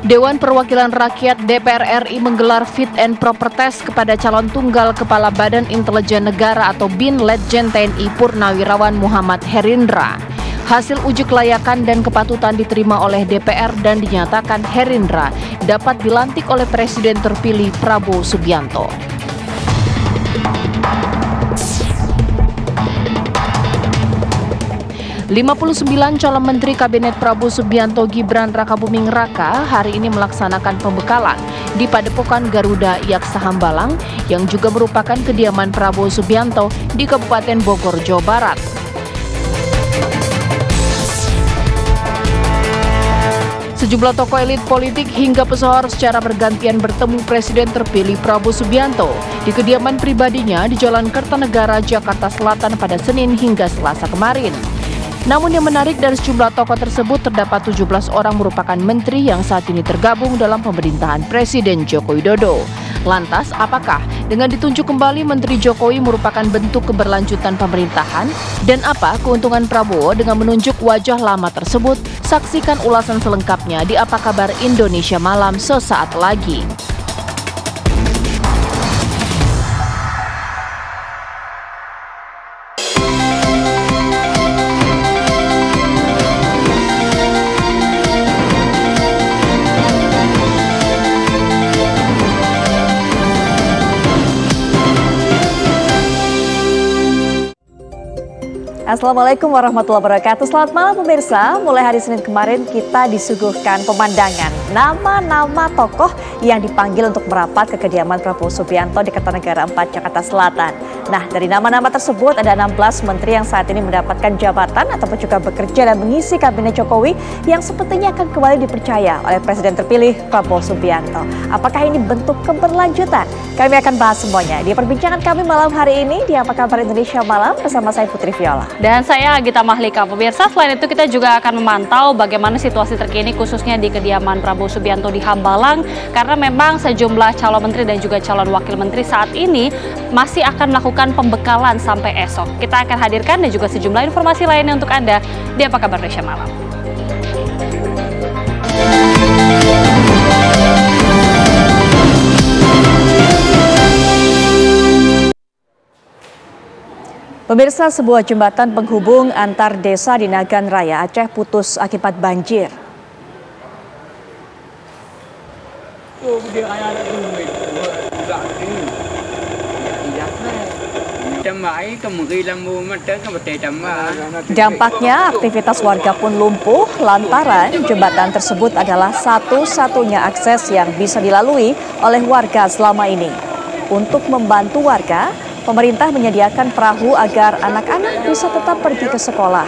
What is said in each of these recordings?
Dewan Perwakilan Rakyat DPR RI menggelar fit and proper test kepada calon tunggal Kepala Badan Intelijen Negara atau BIN Letjen TNI Purnawirawan Muhammad Herindra. Hasil uji kelayakan dan kepatutan diterima oleh DPR dan dinyatakan Herindra dapat dilantik oleh Presiden terpilih Prabowo Subianto. ...59 calon Menteri Kabinet Prabowo Subianto Gibran Rakabuming Raka hari ini melaksanakan pembekalan di Padepokan Garuda Yaksa Hambalang yang juga merupakan kediaman Prabowo Subianto di Kabupaten Bogor, Jawa Barat. Sejumlah tokoh elit politik hingga pesohor secara bergantian bertemu Presiden terpilih Prabowo Subianto di kediaman pribadinya di Jalan Kertanegara, Jakarta Selatan pada Senin hingga Selasa kemarin. Namun yang menarik dari sejumlah tokoh tersebut terdapat 17 orang merupakan menteri yang saat ini tergabung dalam pemerintahan Presiden Joko Widodo. Lantas, apakah dengan ditunjuk kembali Menteri Jokowi merupakan bentuk keberlanjutan pemerintahan? Dan apa keuntungan Prabowo dengan menunjuk wajah lama tersebut? Saksikan ulasan selengkapnya di Apa Kabar Indonesia Malam sesaat lagi. Assalamualaikum warahmatullahi wabarakatuh. Selamat malam pemirsa. Mulai hari Senin kemarin kita disuguhkan pemandangan nama-nama tokoh yang dipanggil untuk merapat ke kediaman Prabowo Subianto di Kertanegara 4 Jakarta Selatan. Nah, dari nama-nama tersebut ada 16 menteri yang saat ini mendapatkan jabatan ataupun juga bekerja dan mengisi kabinet Jokowi yang sepertinya akan kembali dipercaya oleh Presiden terpilih Prabowo Subianto. Apakah ini bentuk keberlanjutan? Kami akan bahas semuanya di perbincangan kami malam hari ini di Apa Kabar Indonesia Malam bersama saya Putri Viola. Dan saya Gita Mahlika. Pemirsa, selain itu kita juga akan memantau bagaimana situasi terkini khususnya di kediaman Prabowo Subianto di Hambalang. Karena memang sejumlah calon menteri dan juga calon wakil menteri saat ini masih akan melakukan pembekalan sampai esok. Kita akan hadirkan dan juga sejumlah informasi lainnya untuk Anda di Apa Kabar Indonesia Malam. Pemirsa, sebuah jembatan penghubung antar desa di Nagan Raya, Aceh putus akibat banjir. Dampaknya aktivitas warga pun lumpuh lantaran jembatan tersebut adalah satu-satunya akses yang bisa dilalui oleh warga selama ini. Untuk membantu warga, pemerintah menyediakan perahu agar anak-anak bisa tetap pergi ke sekolah.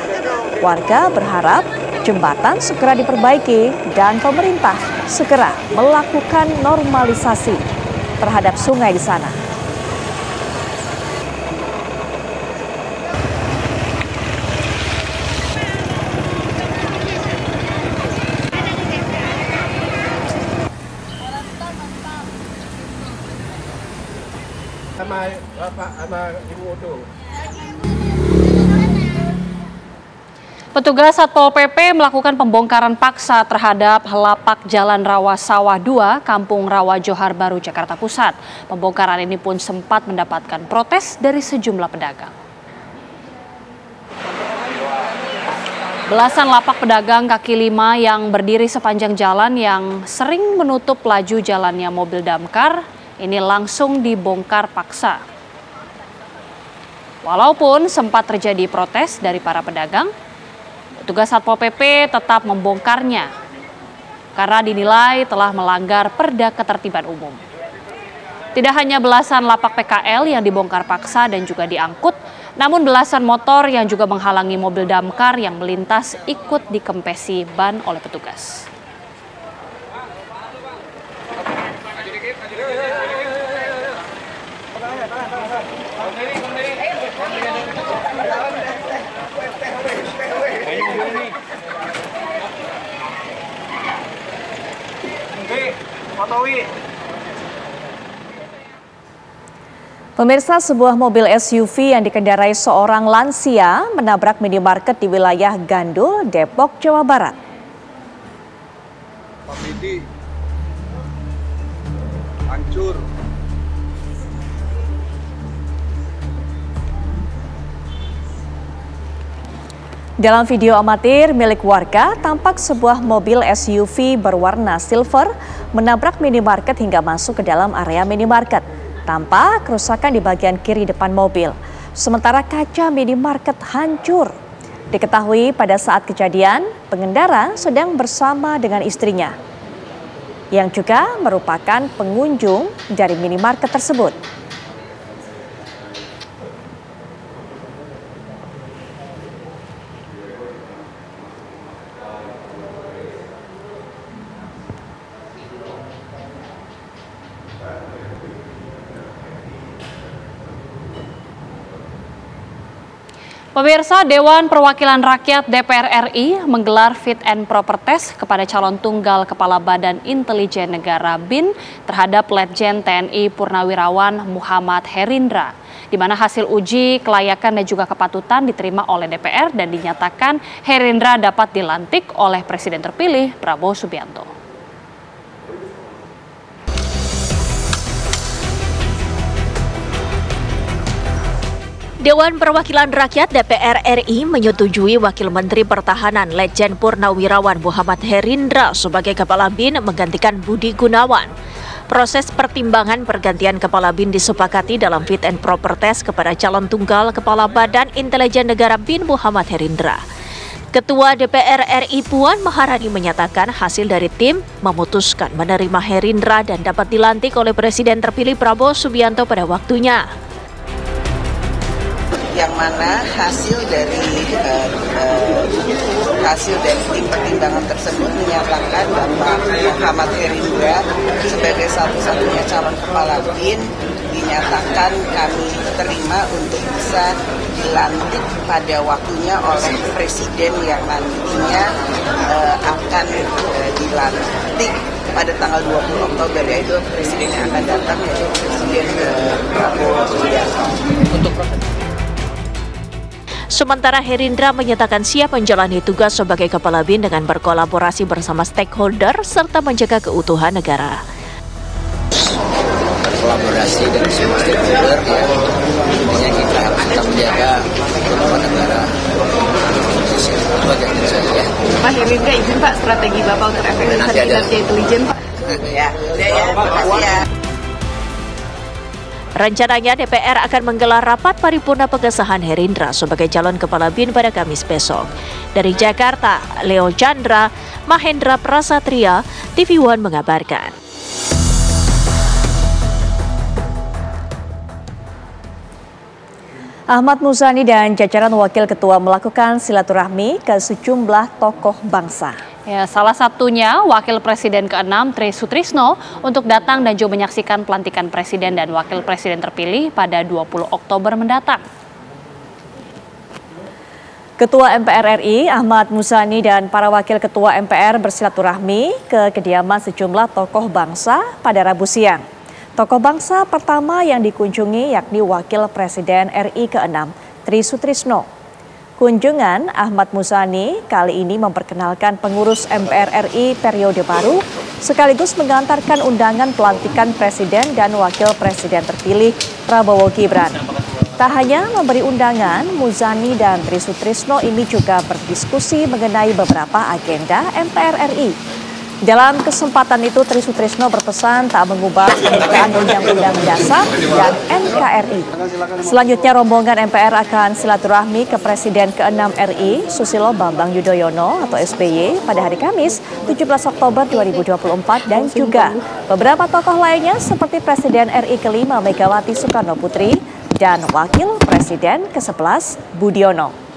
Warga berharap jembatan segera diperbaiki dan pemerintah segera melakukan normalisasi terhadap sungai di sana. Petugas Satpol PP melakukan pembongkaran paksa terhadap lapak Jalan Rawa Sawah 2, Kampung Rawa Johar Baru, Jakarta Pusat. Pembongkaran ini pun sempat mendapatkan protes dari sejumlah pedagang. Belasan lapak pedagang kaki lima yang berdiri sepanjang jalan yang sering menutup laju jalannya mobil damkar ini langsung dibongkar paksa. Walaupun sempat terjadi protes dari para pedagang, petugas Satpol PP tetap membongkarnya karena dinilai telah melanggar Perda Ketertiban Umum. Tidak hanya belasan lapak PKL yang dibongkar paksa dan juga diangkut, namun belasan motor yang juga menghalangi mobil damkar yang melintas ikut dikempesi ban oleh petugas. Pemirsa, sebuah mobil SUV yang dikendarai seorang lansia menabrak minimarket di wilayah Gandul, Depok, Jawa Barat. Pak Bidi, hancur. Dalam video amatir milik warga, tampak sebuah mobil SUV berwarna silver menabrak minimarket hingga masuk ke dalam area minimarket. Tampak kerusakan di bagian kiri depan mobil, sementara kaca minimarket hancur. Diketahui pada saat kejadian, pengendara sedang bersama dengan istrinya, yang juga merupakan pengunjung dari minimarket tersebut. Pemirsa, Dewan Perwakilan Rakyat DPR RI menggelar fit and proper test kepada calon tunggal Kepala Badan Intelijen Negara BIN terhadap Letjen TNI Purnawirawan Muhammad Herindra, di mana hasil uji kelayakan dan juga kepatutan diterima oleh DPR dan dinyatakan Herindra dapat dilantik oleh Presiden terpilih Prabowo Subianto. Dewan Perwakilan Rakyat DPR RI menyetujui Wakil Menteri Pertahanan Letjen Purnawirawan Muhammad Herindra sebagai Kepala BIN menggantikan Budi Gunawan. Proses pertimbangan pergantian Kepala BIN disepakati dalam fit and proper test kepada calon tunggal Kepala Badan Intelijen Negara BIN Muhammad Herindra. Ketua DPR RI Puan Maharani menyatakan hasil dari tim memutuskan menerima Herindra dan dapat dilantik oleh Presiden terpilih Prabowo Subianto pada waktunya. Yang mana hasil dari tim pertimbangan tersebut menyatakan Bapak Muhammad Herindra sebagai satu-satunya calon kepala BIN dinyatakan kami terima untuk bisa dilantik pada waktunya oleh Presiden yang nantinya akan dilantik pada tanggal 20 Oktober, yaitu Presiden yang akan datang, yaitu Presiden Prabowo Subianto. Sementara Herindra menyatakan siap menjalani tugas sebagai Kepala BIN dengan berkolaborasi bersama stakeholder serta menjaga keutuhan negara. Berkolaborasi dengan semua stakeholder ya, intinya kita harus tetap menjaga keutuhan negara. Itu aja dari saya ya. Pak Herindra, izin Pak, strategi Bapak untuk efektivitas kinerja intelijen Pak. Ya, makasih ya. Rencananya DPR akan menggelar rapat paripurna pengesahan Herindra sebagai calon Kepala BIN pada Kamis besok. Dari Jakarta, Leo Chandra, Mahendra Prasatria, TV One mengabarkan. Ahmad Muzani dan jajaran Wakil Ketua melakukan silaturahmi ke sejumlah tokoh bangsa. Ya, salah satunya Wakil Presiden ke-6 Tri Sutrisno untuk datang dan juga menyaksikan pelantikan Presiden dan Wakil Presiden terpilih pada 20 Oktober mendatang. Ketua MPR RI Ahmad Muzani dan para Wakil Ketua MPR bersilaturahmi ke kediaman sejumlah tokoh bangsa pada Rabu siang. Tokoh bangsa pertama yang dikunjungi yakni Wakil Presiden RI ke-6 Tri Sutrisno. Kunjungan Ahmad Muzani kali ini memperkenalkan pengurus MPR RI periode baru sekaligus mengantarkan undangan pelantikan Presiden dan Wakil Presiden terpilih Prabowo Gibran. Tak hanya memberi undangan, Muzani dan Tri Sutrisno ini juga berdiskusi mengenai beberapa agenda MPR RI. Dalam kesempatan itu, Tri Sutrisno berpesan tak mengubah pembukaan Undang-Undang Dasar dan NKRI. Selanjutnya, rombongan MPR akan silaturahmi ke Presiden ke-6 RI, Susilo Bambang Yudhoyono atau SBY pada hari Kamis 17 Oktober 2024 dan juga beberapa tokoh lainnya seperti Presiden RI ke-5 Megawati Soekarno Putri dan Wakil Presiden ke-11 Budiono.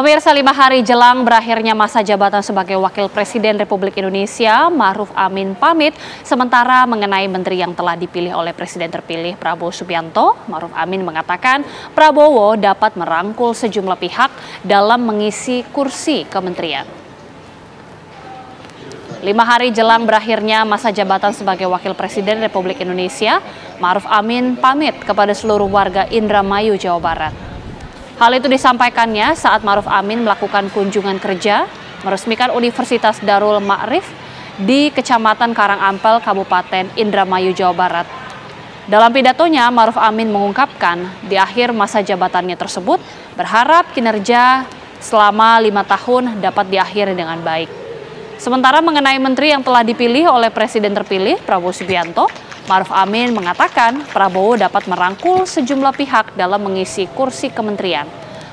Pemirsa, 5 hari jelang berakhirnya masa jabatan sebagai Wakil Presiden Republik Indonesia, Ma'ruf Amin pamit. Sementara mengenai menteri yang telah dipilih oleh Presiden terpilih Prabowo Subianto, Ma'ruf Amin mengatakan Prabowo dapat merangkul sejumlah pihak dalam mengisi kursi kementerian. 5 hari jelang berakhirnya masa jabatan sebagai Wakil Presiden Republik Indonesia, Ma'ruf Amin pamit kepada seluruh warga Indramayu, Jawa Barat. Hal itu disampaikannya saat Ma'ruf Amin melakukan kunjungan kerja meresmikan Universitas Darul Ma'rif di Kecamatan Karangampel, Kabupaten Indramayu, Jawa Barat. Dalam pidatonya, Ma'ruf Amin mengungkapkan di akhir masa jabatannya tersebut berharap kinerja selama 5 tahun dapat diakhiri dengan baik. Sementara mengenai menteri yang telah dipilih oleh Presiden terpilih Prabowo Subianto, Ma'ruf Amin mengatakan Prabowo dapat merangkul sejumlah pihak dalam mengisi kursi kementerian.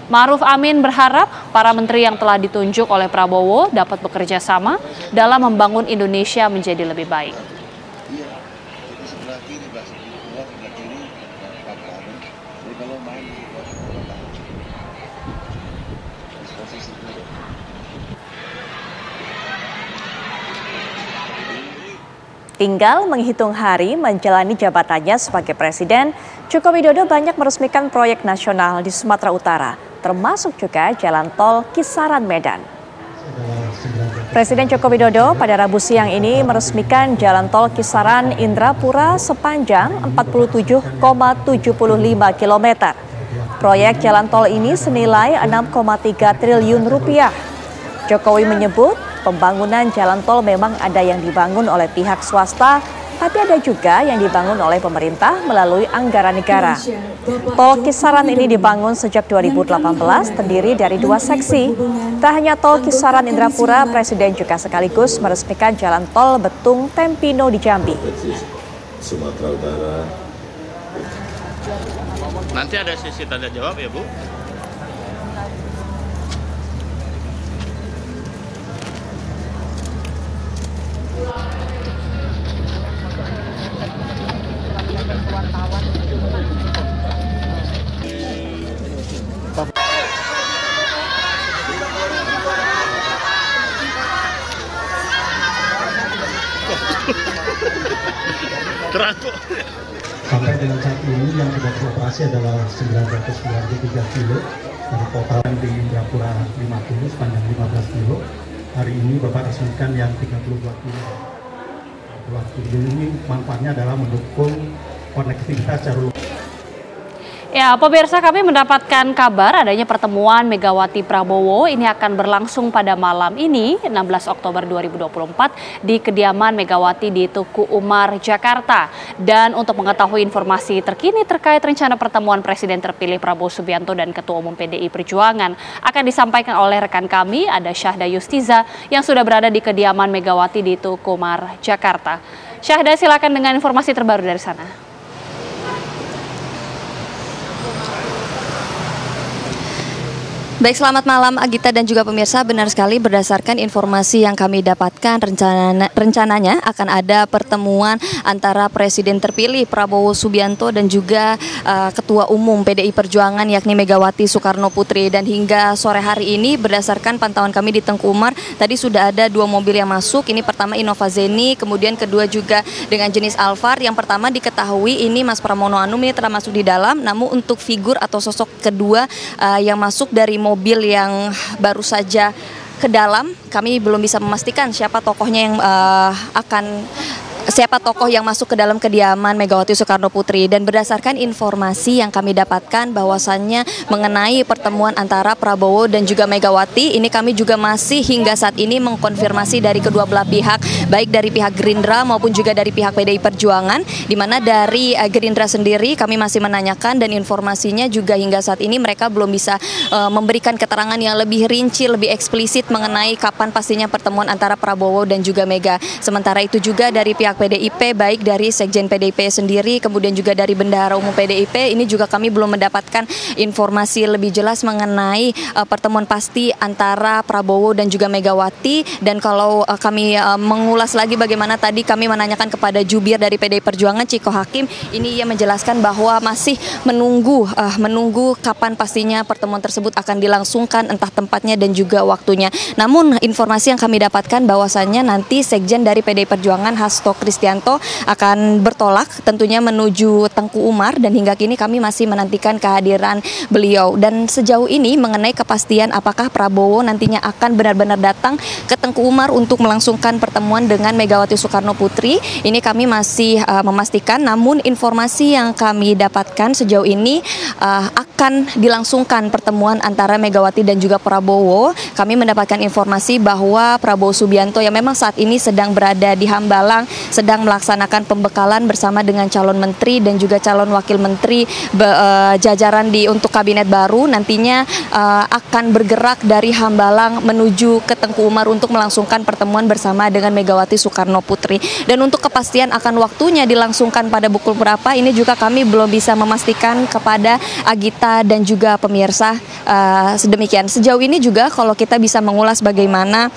Ma'ruf Amin berharap para menteri yang telah ditunjuk oleh Prabowo dapat bekerja sama dalam membangun Indonesia menjadi lebih baik. Tinggal menghitung hari menjalani jabatannya sebagai Presiden, Joko Widodo banyak meresmikan proyek nasional di Sumatera Utara, termasuk juga jalan tol Kisaran Medan. Presiden Joko Widodo pada Rabu siang ini meresmikan jalan tol Kisaran Indrapura sepanjang 47,75 km. Proyek jalan tol ini senilai 6,3 triliun rupiah. Jokowi menyebut pembangunan jalan tol memang ada yang dibangun oleh pihak swasta, tapi ada juga yang dibangun oleh pemerintah melalui anggaran negara. Tol Kisaran ini dibangun sejak 2018, terdiri dari 2 seksi. Tak hanya tol Kisaran Indrapura, Presiden juga sekaligus meresmikan jalan tol Betung Tempino di Jambi. Sumatera Utara. Nanti ada sesi tanya jawab ya, Bu. Sampai dengan saat ini yang sudah beroperasi adalah 993 kilo dari total di Indrapura 50 sepanjang 15 kilo. Hari ini Bapak resmikan yang 32 kilo. 32 kilo ini manfaatnya adalah mendukung konektivitas jalur. Ya, pemirsa, kami mendapatkan kabar adanya pertemuan Megawati Prabowo ini akan berlangsung pada malam ini 16 Oktober 2024 di kediaman Megawati di Tuku Umar, Jakarta. Dan untuk mengetahui informasi terkini terkait rencana pertemuan Presiden terpilih Prabowo Subianto dan Ketua Umum PDI Perjuangan akan disampaikan oleh rekan kami, ada Syahda Yustiza yang sudah berada di kediaman Megawati di Tuku Umar, Jakarta. Syahda, silakan dengan informasi terbaru dari sana. Baik, selamat malam Agita dan juga pemirsa. Benar sekali, berdasarkan informasi yang kami dapatkan, rencananya akan ada pertemuan antara Presiden terpilih Prabowo Subianto dan juga Ketua Umum PDI Perjuangan yakni Megawati Soekarno Putri. Dan hingga sore hari ini berdasarkan pantauan kami di Tengku Umar, tadi sudah ada 2 mobil yang masuk. Ini pertama Innova Zeni, kemudian kedua juga dengan jenis Alphard. Yang pertama diketahui ini Mas Pramono Anung ini telah masuk di dalam, namun untuk figur atau sosok kedua yang masuk dari mobil yang baru saja ke dalam, kami belum bisa memastikan siapa tokohnya yang siapa tokoh yang masuk ke dalam kediaman Megawati Soekarno Putri. Dan berdasarkan informasi yang kami dapatkan bahwasannya mengenai pertemuan antara Prabowo dan juga Megawati, ini kami juga masih hingga saat ini mengkonfirmasi dari kedua belah pihak, baik dari pihak Gerindra maupun juga dari pihak PDI Perjuangan, di mana dari Gerindra sendiri kami masih menanyakan dan informasinya juga hingga saat ini mereka belum bisa memberikan keterangan yang lebih rinci, lebih eksplisit mengenai kapan pastinya pertemuan antara Prabowo dan juga Mega. Sementara itu juga dari pihak PDIP, baik dari Sekjen PDIP sendiri, kemudian juga dari Bendahara Umum PDIP. Ini juga kami belum mendapatkan informasi lebih jelas mengenai pertemuan pasti antara Prabowo dan juga Megawati. Dan kalau kami mengulas lagi bagaimana tadi kami menanyakan kepada jubir dari PDI Perjuangan, Ciko Hakim, ini ia menjelaskan bahwa masih menunggu kapan pastinya pertemuan tersebut akan dilangsungkan, entah tempatnya dan juga waktunya. Namun informasi yang kami dapatkan bahwasannya nanti Sekjen dari PDI Perjuangan Hasto Kristianto akan bertolak tentunya menuju Tengku Umar, dan hingga kini kami masih menantikan kehadiran beliau. Dan sejauh ini mengenai kepastian apakah Prabowo nantinya akan benar-benar datang ke Tengku Umar untuk melangsungkan pertemuan dengan Megawati Soekarno Putri, ini kami masih memastikan. Namun informasi yang kami dapatkan sejauh ini akan dilangsungkan pertemuan antara Megawati dan juga Prabowo. Kami mendapatkan informasi bahwa Prabowo Subianto yang memang saat ini sedang berada di Hambalang, sedang melaksanakan pembekalan bersama dengan calon menteri dan juga calon wakil menteri jajaran untuk kabinet baru, nantinya akan bergerak dari Hambalang menuju ke Tengku Umar untuk melangsungkan pertemuan bersama dengan Megawati Soekarno Putri. Dan untuk kepastian akan waktunya dilangsungkan pada pukul berapa, ini juga kami belum bisa memastikan kepada Agita dan juga pemirsa. Sedemikian sejauh ini juga kalau kita bisa mengulas bagaimana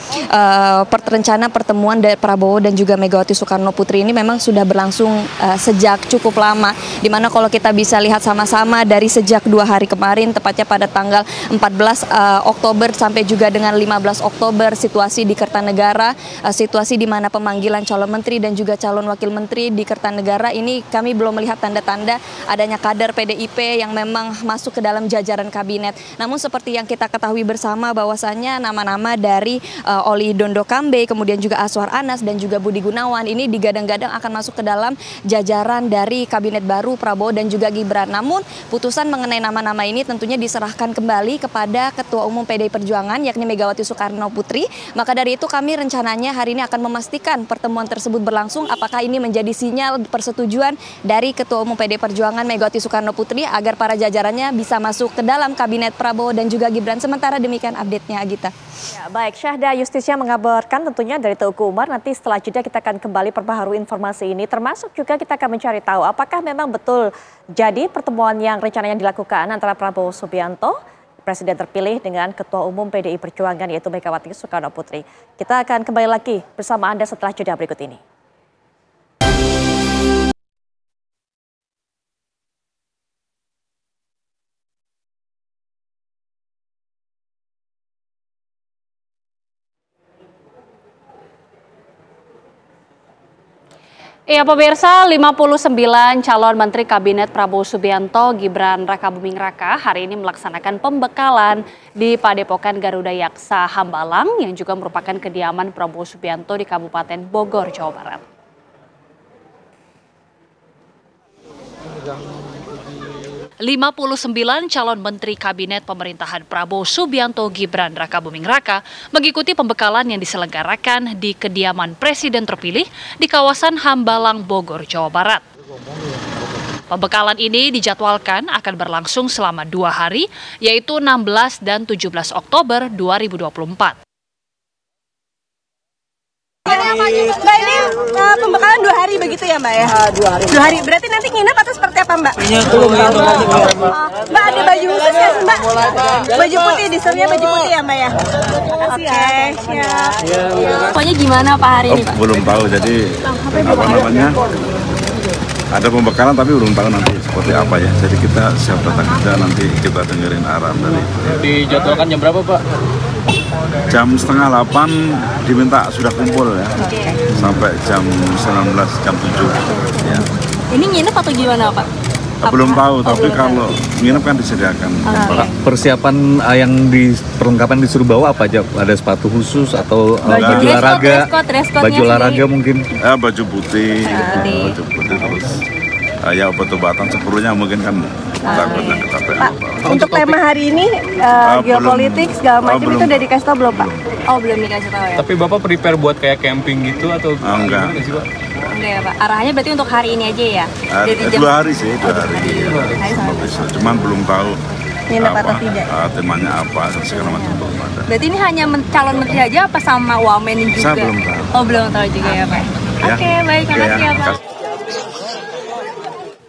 rencana pertemuan dari Prabowo dan juga Megawati Soekarno Putri ini memang sudah berlangsung sejak cukup lama, dimana kalau kita bisa lihat sama-sama dari sejak 2 hari kemarin, tepatnya pada tanggal 14 Oktober sampai juga dengan 15 Oktober, situasi di Kertanegara, situasi di mana pemanggilan calon menteri dan juga calon wakil menteri di Kertanegara ini kami belum melihat tanda-tanda adanya kader PDIP yang memang masuk ke dalam jajaran kabinet. Namun seperti yang kita ketahui bersama bahwasannya nama-nama dari Oli Dondo Kambe, kemudian juga Aswar Anas dan juga Budi Gunawan ini digadang-gadang akan masuk ke dalam jajaran dari kabinet baru Prabowo dan juga Gibran. Namun putusan mengenai nama-nama ini tentunya diserahkan kembali kepada Ketua Umum PDI Perjuangan yakni Megawati Soekarno Putri. Maka dari itu kami rencananya hari ini akan memastikan pertemuan tersebut berlangsung, apakah ini menjadi sinyal persetujuan dari Ketua Umum PDI Perjuangan Megawati Soekarno Putri agar para jajarannya bisa masuk ke dalam kabinet Prabowo dan juga Gibran. Sementara demikian update-nya, Agita. Ya, baik, Syahda Justisya mengabarkan tentunya dari Tengku Umar. Nanti setelah jeda kita akan kembali perbaharui informasi ini, termasuk juga kita akan mencari tahu apakah memang betul jadi pertemuan yang rencananya dilakukan antara Prabowo Subianto, Presiden terpilih, dengan Ketua Umum PDI Perjuangan yaitu Megawati Soekarno Putri. Kita akan kembali lagi bersama Anda setelah jeda berikut ini. Ya pemirsa, 59 calon Menteri Kabinet Prabowo Subianto, Gibran Rakabuming Raka hari ini melaksanakan pembekalan di Padepokan Garuda Yaksa Hambalang yang juga merupakan kediaman Prabowo Subianto di Kabupaten Bogor, Jawa Barat. ...59 calon Menteri Kabinet Pemerintahan Prabowo Subianto Gibran Rakabuming Raka mengikuti pembekalan yang diselenggarakan di kediaman Presiden terpilih di kawasan Hambalang, Bogor, Jawa Barat. Pembekalan ini dijadwalkan akan berlangsung selama 2 hari, yaitu 16 dan 17 Oktober 2024. Mbak, ini pembekalan 2 hari begitu ya Mbak ya? 2 hari. Berarti nanti nginep atau seperti apa Mbak? Mbak ada baju khusus ya Mbak? Baju putih, disuruhnya baju putih ya Mbak ya? Oke, siap. Pokoknya gimana Pak hari ini Pak? Belum tahu, jadi apa namanya? Ada pembekalan tapi belum tahu nanti seperti apa ya. Jadi kita siap datang aja, nanti kita dengerin arahan dari. Dijadwalkan jam berapa Pak? Jam 7:30 diminta sudah kumpul ya. Sampai jam 19, jam 7 ya. Ini nginep atau gimana Pak? Belum tahu, tapi kalau nginep kan disediakan. Persiapan yang di perlengkapan disuruh bawa apa aja? Ada sepatu khusus atau baju olahraga? Baju olahraga mungkin? Baju putih, baju putih terus. Ya obat-obatan seperlunya mungkin kan takutnya kecapean. Untuk tema hari ini geopolitik segala macam itu udah dikasih tahu belum Pak? Oh belum dikasih tahu ya. Tapi Bapak prepare buat kayak camping gitu atau enggak? Enggak ya Pak. Arahannya berarti untuk hari ini aja ya? 2 hari sih, 2 hari. Cuman belum tahu nginep atau tidak? Temanya apa, segala macam belum ada. Berarti ini hanya calon menteri aja apa sama wamen juga? Saya belum tahu. Oh belum tahu juga ya Pak. ya. Oke, baik, makasih ya Pak.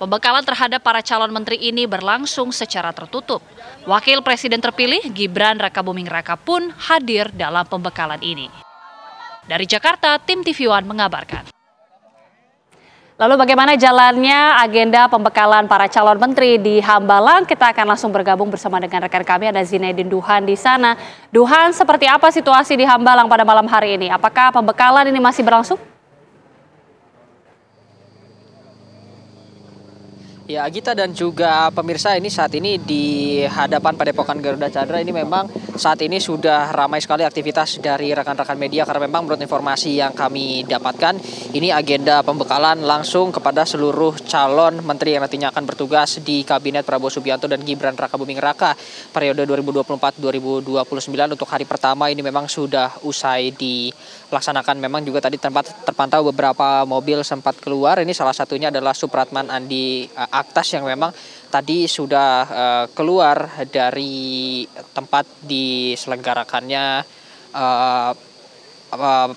Pembekalan terhadap para calon menteri ini berlangsung secara tertutup. Wakil Presiden terpilih Gibran Rakabuming Raka pun hadir dalam pembekalan ini. Dari Jakarta, tim TV One mengabarkan. Lalu bagaimana jalannya agenda pembekalan para calon menteri di Hambalang? Kita akan langsung bergabung bersama dengan rekan kami, ada Zinedine Duhan di sana. Duhan, seperti apa situasi di Hambalang pada malam hari ini? Apakah pembekalan ini masih berlangsung? Ya, Agita dan juga pemirsa, ini saat ini di hadapan Padepokan Garuda Chandra ini memang saat ini sudah ramai sekali aktivitas dari rekan-rekan media karena memang menurut informasi yang kami dapatkan ini agenda pembekalan langsung kepada seluruh calon menteri yang nantinya akan bertugas di Kabinet Prabowo Subianto dan Gibran Rakabuming Raka periode 2024-2029 untuk hari pertama ini memang sudah usai dilaksanakan. Memang juga tadi terpantau beberapa mobil sempat keluar, ini salah satunya adalah Supratman Andi Aktas yang memang tadi sudah keluar dari tempat diselenggarakannya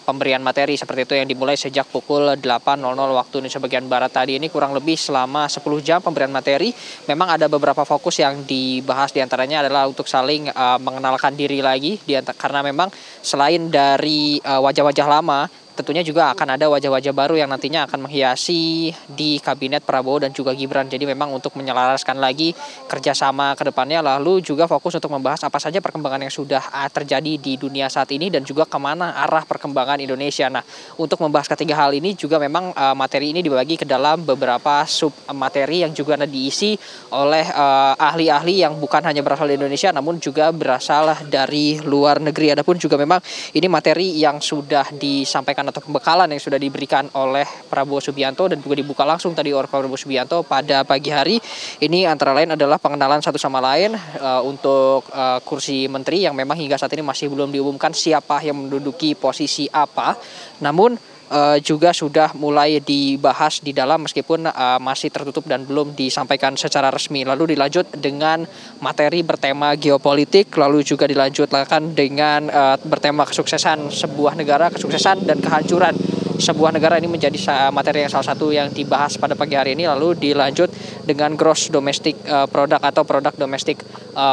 pemberian materi seperti itu yang dimulai sejak pukul 8.00 waktu Indonesia bagian Barat tadi. Ini kurang lebih selama 10 jam pemberian materi. Memang ada beberapa fokus yang dibahas, diantaranya adalah untuk saling mengenalkan diri lagi, karena memang selain dari wajah-wajah lama, tentunya juga akan ada wajah-wajah baru yang nantinya akan menghiasi di Kabinet Prabowo dan juga Gibran. Jadi memang untuk menyelaraskan lagi kerjasama ke depannya, lalu juga fokus untuk membahas apa saja perkembangan yang sudah terjadi di dunia saat ini dan juga kemana arah perkembangan Indonesia. Nah, untuk membahas ketiga hal ini juga memang materi ini dibagi ke dalam beberapa sub materi yang juga diisi oleh ahli-ahli yang bukan hanya berasal dari Indonesia namun juga berasal dari luar negeri. Adapun juga memang ini materi yang sudah disampaikan atau pembekalan yang sudah diberikan oleh Prabowo Subianto dan juga dibuka langsung tadi oleh Prabowo Subianto pada pagi hari. Ini antara lain adalah pengenalan satu sama lain untuk kursi menteri yang memang hingga saat ini masih belum diumumkan siapa yang menduduki posisi apa. Namun juga sudah mulai dibahas di dalam meskipun masih tertutup dan belum disampaikan secara resmi. Lalu dilanjut dengan materi bertema geopolitik, lalu juga dilanjutkan dengan bertema kesuksesan sebuah negara, kesuksesan dan kehancuran sebuah negara. Ini menjadi materi yang salah satu yang dibahas pada pagi hari ini. Lalu dilanjut dengan gross domestic product atau produk domestik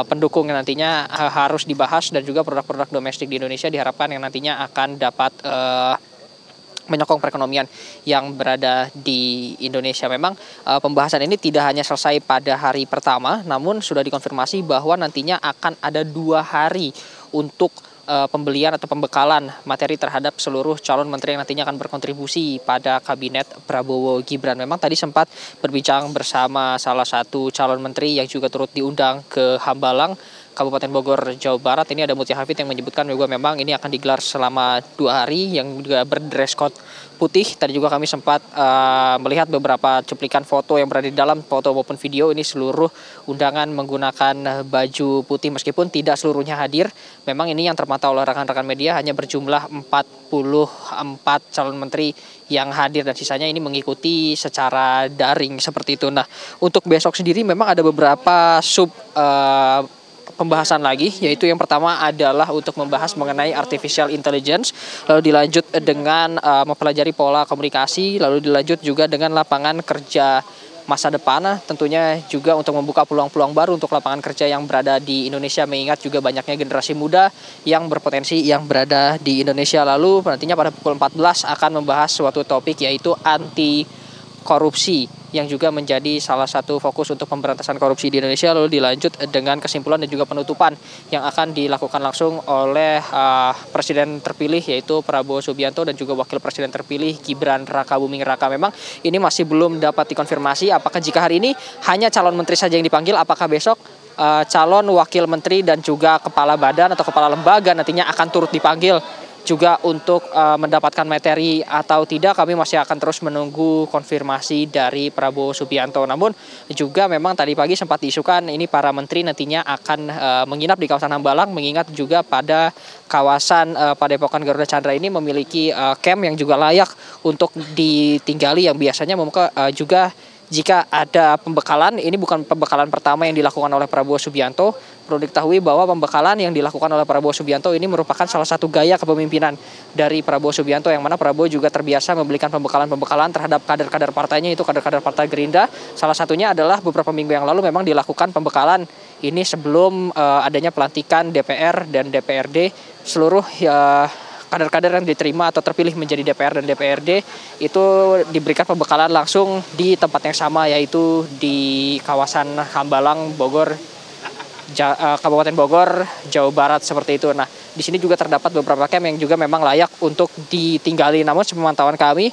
pendukung yang nantinya harus dibahas, dan juga produk-produk domestik di Indonesia diharapkan yang nantinya akan dapat menyokong perekonomian yang berada di Indonesia. Memang pembahasan ini tidak hanya selesai pada hari pertama, namun sudah dikonfirmasi bahwa nantinya akan ada 2 hari untuk pembelian atau pembekalan materi terhadap seluruh calon menteri yang nantinya akan berkontribusi pada Kabinet Prabowo Gibran. Memang tadi sempat berbincang bersama salah satu calon menteri yang juga turut diundang ke Hambalang, Kabupaten Bogor, Jawa Barat. Ini ada Mutia Hafid yang menyebutkan juga memang ini akan digelar selama 2 hari yang juga berdress code putih. Tadi juga kami sempat melihat beberapa cuplikan foto yang berada di dalam, foto maupun video. Ini seluruh undangan menggunakan baju putih meskipun tidak seluruhnya hadir. Memang ini yang terpantau oleh rekan-rekan media hanya berjumlah 44 calon menteri yang hadir dan sisanya ini mengikuti secara daring seperti itu. Nah, untuk besok sendiri memang ada beberapa pembahasan lagi, yaitu yang pertama adalah untuk membahas mengenai artificial intelligence, lalu dilanjut dengan mempelajari pola komunikasi, lalu dilanjut juga dengan lapangan kerja masa depan, tentunya juga untuk membuka peluang-peluang baru untuk lapangan kerja yang berada di Indonesia, mengingat juga banyaknya generasi muda yang berpotensi yang berada di Indonesia. Lalu nantinya pada pukul 14 akan membahas suatu topik, yaitu anti korupsi, yang juga menjadi salah satu fokus untuk pemberantasan korupsi di Indonesia. Lalu dilanjut dengan kesimpulan dan juga penutupan yang akan dilakukan langsung oleh Presiden terpilih yaitu Prabowo Subianto dan juga Wakil Presiden terpilih Gibran Rakabuming Raka. Memang ini masih belum dapat dikonfirmasi apakah jika hari ini hanya calon menteri saja yang dipanggil, apakah besok calon wakil menteri dan juga kepala badan atau kepala lembaga nantinya akan turut dipanggil juga untuk mendapatkan materi atau tidak. Kami masih akan terus menunggu konfirmasi dari Prabowo Subianto. Namun juga memang tadi pagi sempat diisukan ini para menteri nantinya akan menginap di kawasan Hambalang, mengingat juga pada kawasan Padepokan Garuda Chandra ini memiliki camp yang juga layak untuk ditinggali, yang biasanya juga jika ada pembekalan, ini bukan pembekalan pertama yang dilakukan oleh Prabowo Subianto. Perlu diketahui bahwa pembekalan yang dilakukan oleh Prabowo Subianto ini merupakan salah satu gaya kepemimpinan dari Prabowo Subianto, yang mana Prabowo juga terbiasa memberikan pembekalan-pembekalan terhadap kader-kader partainya, itu kader-kader Partai Gerindra. Salah satunya adalah beberapa minggu yang lalu memang dilakukan pembekalan ini sebelum adanya pelantikan DPR dan DPRD. Seluruh kader-kader yang diterima atau terpilih menjadi DPR dan DPRD itu diberikan pembekalan langsung di tempat yang sama, yaitu di kawasan Hambalang, Bogor, Kabupaten Bogor, Jawa Barat, seperti itu. Nah, di sini juga terdapat beberapa camp yang juga memang layak untuk ditinggali. Namun sepemantauan kami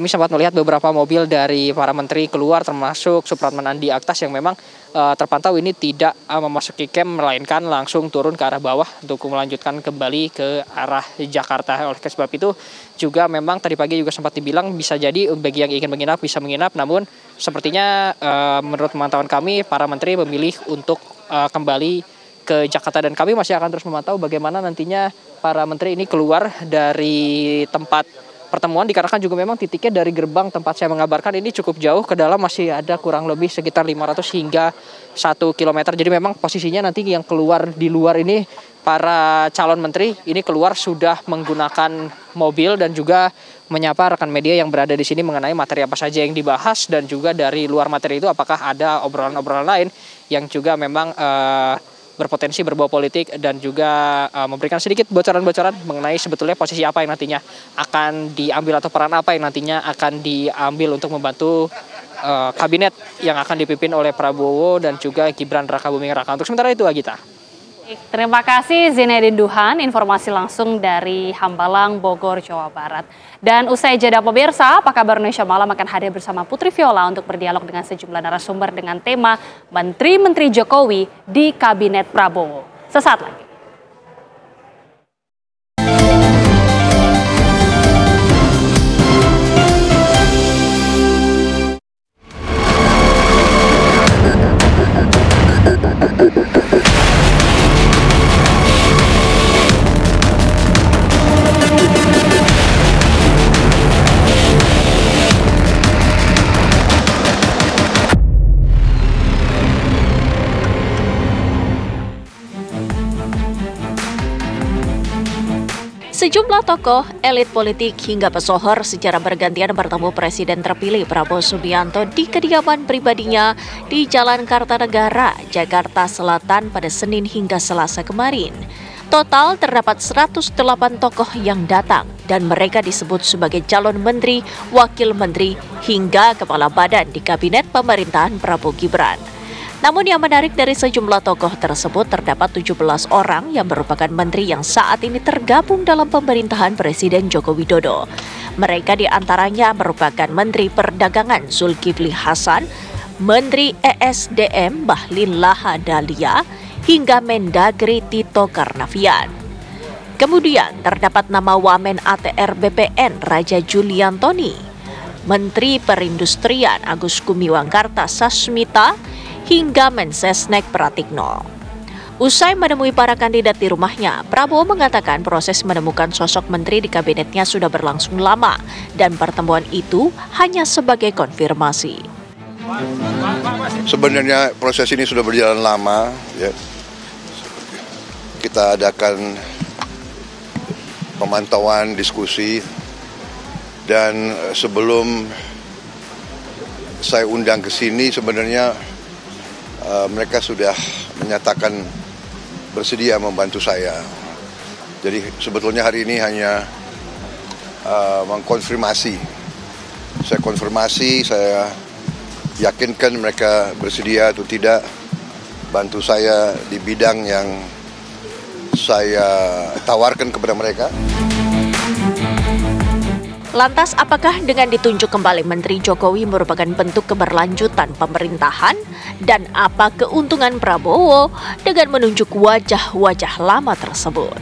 sempat melihat beberapa mobil dari para menteri keluar, termasuk Supratman Andi Aktas, yang memang terpantau ini tidak memasuki camp, melainkan langsung turun ke arah bawah untuk melanjutkan kembali ke arah Jakarta. Oleh sebab itu juga memang tadi pagi juga sempat dibilang bisa jadi bagi yang ingin menginap bisa menginap, namun sepertinya menurut pemantauan kami para menteri memilih untuk kembali ke Jakarta, dan kami masih akan terus memantau bagaimana nantinya para menteri ini keluar dari tempat pertemuan, dikarenakan juga memang titiknya dari gerbang tempat saya mengabarkan ini cukup jauh ke dalam, masih ada kurang lebih sekitar 500 hingga 1 km. Jadi memang posisinya nanti yang keluar di luar ini, para calon menteri ini keluar sudah menggunakan mobil dan juga menyapa rekan media yang berada di sini mengenai materi apa saja yang dibahas, dan juga dari luar materi itu apakah ada obrolan-obrolan lain yang juga memang berpotensi berbau politik, dan juga memberikan sedikit bocoran-bocoran mengenai sebetulnya posisi apa yang nantinya akan diambil atau peran apa yang nantinya akan diambil untuk membantu kabinet yang akan dipimpin oleh Prabowo dan juga Gibran Rakabuming Raka. Untuk sementara itu, Agita. Terima kasih Zinedine Duhan, informasi langsung dari Hambalang, Bogor, Jawa Barat. Dan usai jeda pemirsa, apa kabar Indonesia Malam akan hadir bersama Putri Viola untuk berdialog dengan sejumlah narasumber dengan tema Menteri-Menteri Jokowi di Kabinet Prabowo. Sesaat lagi. Sejumlah tokoh, elit politik hingga pesohor secara bergantian bertemu Presiden terpilih Prabowo Subianto di kediaman pribadinya di Jalan Kartanegara, Jakarta Selatan pada Senin hingga Selasa kemarin. Total terdapat 108 tokoh yang datang dan mereka disebut sebagai calon menteri, wakil menteri, hingga kepala badan di kabinet pemerintahan Prabowo Gibran. Namun yang menarik dari sejumlah tokoh tersebut terdapat 17 orang yang merupakan menteri yang saat ini tergabung dalam pemerintahan Presiden Joko Widodo. Mereka diantaranya merupakan Menteri Perdagangan Zulkifli Hasan, Menteri ESDM Bahlil Lahadalia, hingga Mendagri Tito Karnavian. Kemudian terdapat nama Wamen ATR BPN Raja Juliantoni, Menteri Perindustrian Agus Gumiwang Kartasasmita, hingga Mensesnek Pratikno. Usai menemui para kandidat di rumahnya, Prabowo mengatakan proses menemukan sosok menteri di kabinetnya sudah berlangsung lama dan pertemuan itu hanya sebagai konfirmasi. Sebenarnya proses ini sudah berjalan lama, ya. Kita adakan pemantauan, diskusi, dan sebelum saya undang ke sini sebenarnya mereka sudah menyatakan bersedia membantu saya. Jadi sebetulnya hari ini hanya mengkonfirmasi. Saya konfirmasi, saya yakinkan mereka bersedia atau tidak bantu saya di bidang yang saya tawarkan kepada mereka. Lantas apakah dengan ditunjuk kembali Menteri Jokowi merupakan bentuk keberlanjutan pemerintahan? Dan apa keuntungan Prabowo dengan menunjuk wajah-wajah lama tersebut?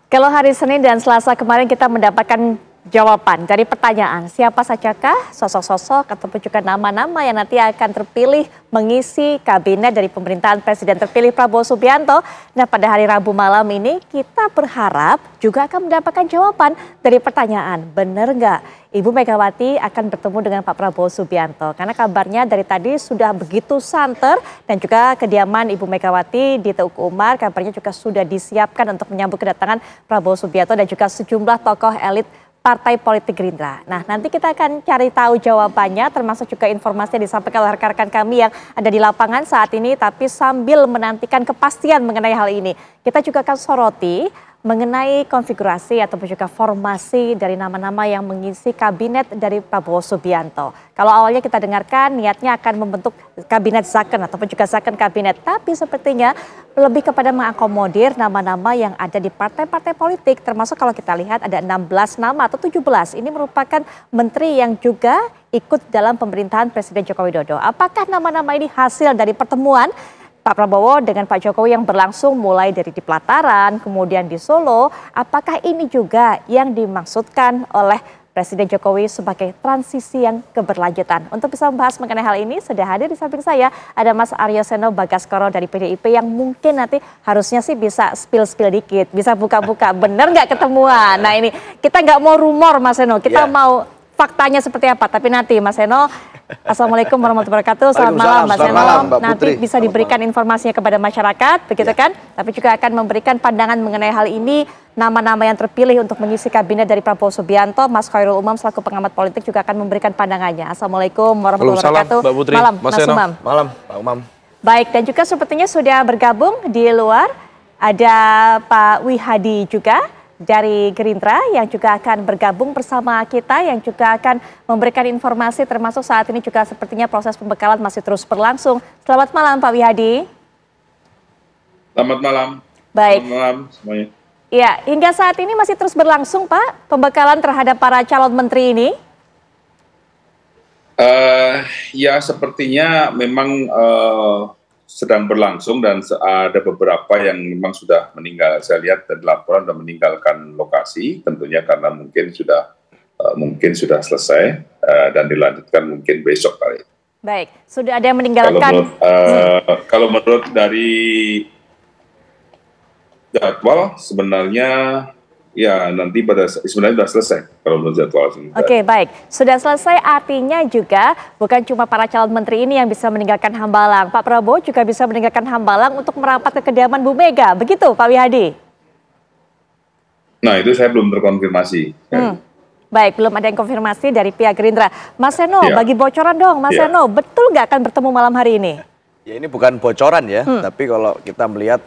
Kalau hari Senin dan Selasa kemarin kita mendapatkan jawaban dari pertanyaan siapa sajakah sosok-sosok ataupun juga nama-nama yang nanti akan terpilih mengisi kabinet dari pemerintahan Presiden terpilih Prabowo Subianto. Nah, pada hari Rabu malam ini kita berharap juga akan mendapatkan jawaban dari pertanyaan, benar nggak Ibu Megawati akan bertemu dengan Pak Prabowo Subianto? Karena kabarnya dari tadi sudah begitu santer dan juga kediaman Ibu Megawati di Teuku Umar kabarnya juga sudah disiapkan untuk menyambut kedatangan Prabowo Subianto dan juga sejumlah tokoh elit Partai Politik Gerindra. Nah, nanti kita akan cari tahu jawabannya, termasuk juga informasi yang disampaikan oleh rekan-rekan kami yang ada di lapangan saat ini, tapi sambil menantikan kepastian mengenai hal ini. Kita juga akan soroti mengenai konfigurasi ataupun juga formasi dari nama-nama yang mengisi kabinet dari Prabowo Subianto. Kalau awalnya kita dengarkan niatnya akan membentuk kabinet Zaken ataupun juga Zaken kabinet, tapi sepertinya lebih kepada mengakomodir nama-nama yang ada di partai-partai politik, termasuk kalau kita lihat ada 16 nama atau 17. Ini merupakan menteri yang juga ikut dalam pemerintahan Presiden Joko Widodo. Apakah nama-nama ini hasil dari pertemuan Pak Prabowo dengan Pak Jokowi yang berlangsung mulai dari di Pelataran, kemudian di Solo? Apakah ini juga yang dimaksudkan oleh Presiden Jokowi sebagai transisi yang keberlanjutan? Untuk bisa membahas mengenai hal ini, sudah hadir di samping saya ada Mas Aryo Seno Bagaskoro dari PDIP yang mungkin nanti harusnya sih bisa spill dikit, bisa buka-buka, bener nggak ketemuan? Nah ini kita nggak mau rumor Mas Seno, kita mau faktanya seperti apa, tapi nanti Mas Seno. Assalamualaikum warahmatullahi wabarakatuh. Selamat malam Mbak Seno. Nanti bisa diberikan informasinya kepada masyarakat, begitu kan? Tapi juga akan memberikan pandangan mengenai hal ini, nama-nama yang terpilih untuk mengisi kabinet dari Prabowo Subianto. Mas Khairul Umam selaku pengamat politik juga akan memberikan pandangannya. Assalamualaikum warahmatullahi wabarakatuh. Mbak Putri. Malam Mas Mas Seno. Umam. Malam Pak Umam. Baik, dan juga sepertinya sudah bergabung di luar ada Pak Wihadi juga dari Gerindra yang juga akan bergabung bersama kita, yang juga akan memberikan informasi termasuk saat ini juga sepertinya proses pembekalan masih terus berlangsung. Selamat malam Pak Wihadi. Selamat malam. Baik. Selamat malam semuanya. Ya, hingga saat ini masih terus berlangsung Pak pembekalan terhadap para calon menteri ini? Ya sepertinya memang sedang berlangsung dan ada beberapa yang memang sudah meninggal. Saya lihat dari laporan sudah meninggalkan lokasi, tentunya karena mungkin sudah selesai dan dilanjutkan mungkin besok kali. Baik, sudah ada yang meninggalkan. Kalau menurut dari jadwal sebenarnya ya nanti sebenarnya sudah selesai kalau menurut jadwal. Oke, baik. Sudah selesai artinya juga bukan cuma para calon menteri ini yang bisa meninggalkan Hambalang. Pak Prabowo juga bisa meninggalkan Hambalang untuk merapat ke kediaman Bu Mega. Begitu Pak Wihadi? Nah itu saya belum terkonfirmasi. Baik, belum ada yang konfirmasi dari pihak Gerindra. Mas Seno, bagi bocoran dong Mas Seno, betul nggak akan bertemu malam hari ini? Ya ini bukan bocoran ya, tapi kalau kita melihat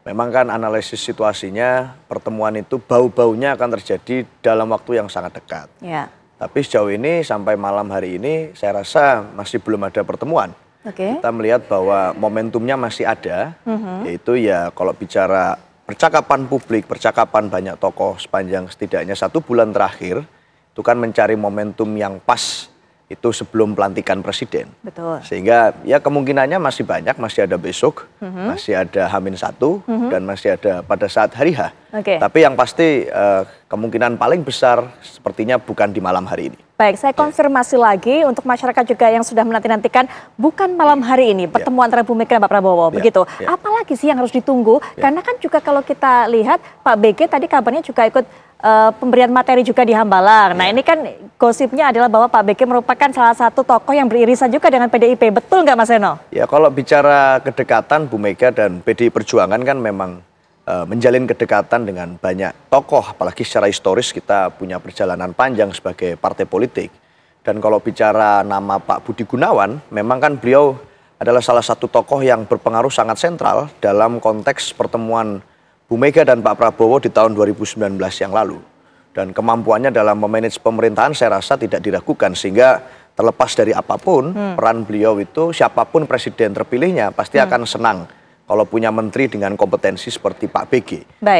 memang kan analisis situasinya pertemuan itu bau-baunya akan terjadi dalam waktu yang sangat dekat. Ya. Tapi sejauh ini sampai malam hari ini saya rasa masih belum ada pertemuan. Kita melihat bahwa momentumnya masih ada, yaitu ya kalau bicara percakapan publik, percakapan banyak tokoh sepanjang setidaknya 1 bulan terakhir, itu kan mencari momentum yang pas itu sebelum pelantikan presiden. Betul. Sehingga ya kemungkinannya masih banyak, masih ada besok, masih ada H-1 dan masih ada pada saat hari H. Tapi yang pasti kemungkinan paling besar sepertinya bukan di malam hari ini. Baik, saya konfirmasi lagi untuk masyarakat juga yang sudah menanti-nantikan, bukan malam hari ini pertemuan antara Bu Mega dan Pak Prabowo, begitu. Apalagi sih yang harus ditunggu? Karena kan juga kalau kita lihat Pak BG tadi kabarnya juga ikut pemberian materi juga di Hambalang. Nah ini kan gosipnya adalah bahwa Pak BG merupakan salah satu tokoh yang beririsan juga dengan PDIP. Betul nggak Mas Seno? Ya kalau bicara kedekatan Bu Mega dan PDI Perjuangan kan memang menjalin kedekatan dengan banyak tokoh, apalagi secara historis kita punya perjalanan panjang sebagai partai politik. Dan kalau bicara nama Pak Budi Gunawan, memang kan beliau adalah salah satu tokoh yang berpengaruh sangat sentral dalam konteks pertemuan Bu Mega dan Pak Prabowo di tahun 2019 yang lalu. Dan kemampuannya dalam memanage pemerintahan saya rasa tidak diragukan, sehingga terlepas dari apapun peran beliau itu, siapapun presiden terpilihnya pasti akan senang kalau punya menteri dengan kompetensi seperti Pak BG.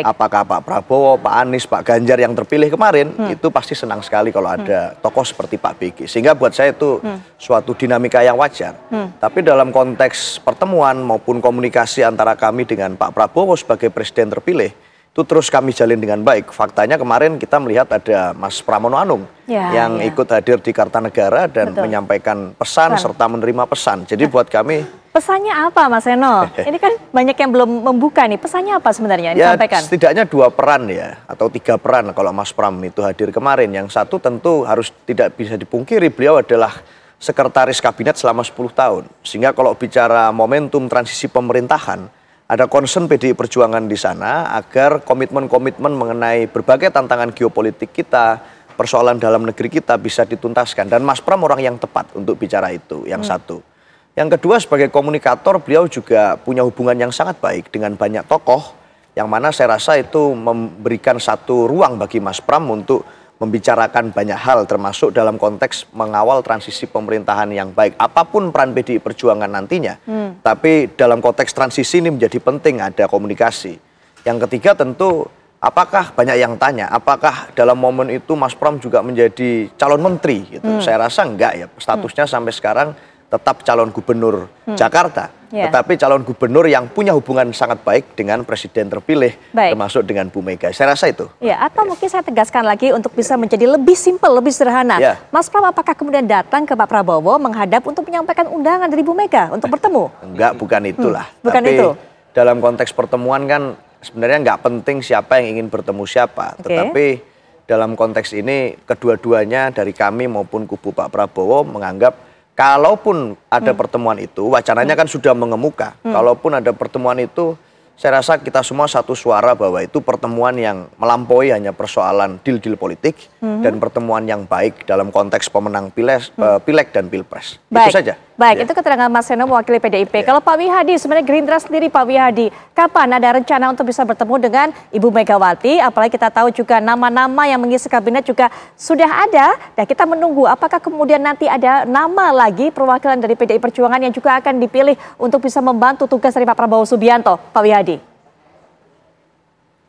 Apakah Pak Prabowo, Pak Anies, Pak Ganjar yang terpilih kemarin, itu pasti senang sekali kalau ada tokoh seperti Pak BG. Sehingga buat saya itu suatu dinamika yang wajar. Tapi dalam konteks pertemuan maupun komunikasi antara kami dengan Pak Prabowo sebagai presiden terpilih, itu terus kami jalin dengan baik. Faktanya kemarin kita melihat ada Mas Pramono Anung yang ikut hadir di Kartanegara dan menyampaikan pesan serta menerima pesan. Jadi buat kami, pesannya apa Mas Seno? Ini kan banyak yang belum membuka nih. Pesannya apa sebenarnya yang disampaikan? Setidaknya 2 peran ya, atau 3 peran kalau Mas Pram itu hadir kemarin. Yang satu tentu harus tidak bisa dipungkiri, beliau adalah sekretaris kabinet selama 10 tahun. Sehingga kalau bicara momentum transisi pemerintahan, ada concern PDI Perjuangan di sana agar komitmen-komitmen mengenai berbagai tantangan geopolitik kita, persoalan dalam negeri kita bisa dituntaskan. Dan Mas Pram orang yang tepat untuk bicara itu, yang satu. Yang kedua, sebagai komunikator, beliau juga punya hubungan yang sangat baik dengan banyak tokoh, yang mana saya rasa itu memberikan satu ruang bagi Mas Pram untuk membicarakan banyak hal, termasuk dalam konteks mengawal transisi pemerintahan yang baik. Apapun peran PDI Perjuangan nantinya, tapi dalam konteks transisi ini menjadi penting ada komunikasi. Yang ketiga tentu, apakah banyak yang tanya, apakah dalam momen itu Mas Pram juga menjadi calon menteri? Gitu. Saya rasa enggak ya, statusnya sampai sekarang tetap calon gubernur Jakarta, tetapi calon gubernur yang punya hubungan sangat baik dengan presiden terpilih, termasuk dengan Bu Mega. Saya rasa itu. Ya, atau mungkin saya tegaskan lagi untuk bisa menjadi lebih simpel, lebih sederhana. Mas Pram apakah kemudian datang ke Pak Prabowo menghadap untuk menyampaikan undangan dari Bu Mega untuk bertemu? Enggak, bukan itulah. Bukan tapi itu. Dalam konteks pertemuan kan sebenarnya nggak penting siapa yang ingin bertemu siapa, tetapi dalam konteks ini kedua-duanya dari kami maupun kubu Pak Prabowo menganggap kalaupun ada pertemuan itu, wacananya kan sudah mengemuka. Kalaupun ada pertemuan itu, saya rasa kita semua satu suara bahwa itu pertemuan yang melampaui hanya persoalan deal-deal politik dan pertemuan yang baik dalam konteks pemenang pileg dan pilpres. Itu saja. Baik, itu keterangan Mas Seno mewakili PDIP. Kalau Pak Wihadi, sebenarnya Gerindra sendiri Pak Wihadi, kapan ada rencana untuk bisa bertemu dengan Ibu Megawati? Apalagi kita tahu juga nama-nama yang mengisi kabinet juga sudah ada. Dan kita menunggu apakah kemudian nanti ada nama lagi perwakilan dari PDI Perjuangan yang juga akan dipilih untuk bisa membantu tugas dari Pak Prabowo Subianto, Pak Wihadi.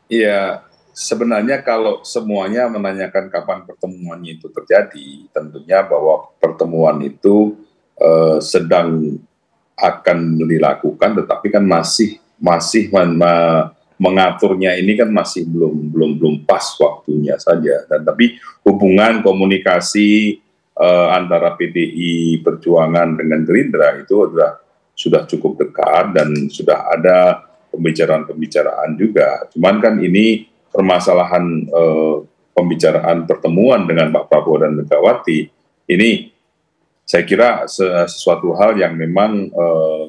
Iya, sebenarnya kalau semuanya menanyakan kapan pertemuannya itu terjadi, tentunya bahwa pertemuan itu sedang akan dilakukan, tetapi kan masih mengaturnya ini kan masih belum pas waktunya saja. Dan tapi hubungan komunikasi antara PDI Perjuangan dengan Gerindra itu sudah cukup dekat dan sudah ada pembicaraan juga. Cuman kan ini permasalahan pembicaraan pertemuan dengan Pak Prabowo dan Megawati ini saya kira sesuatu hal yang memang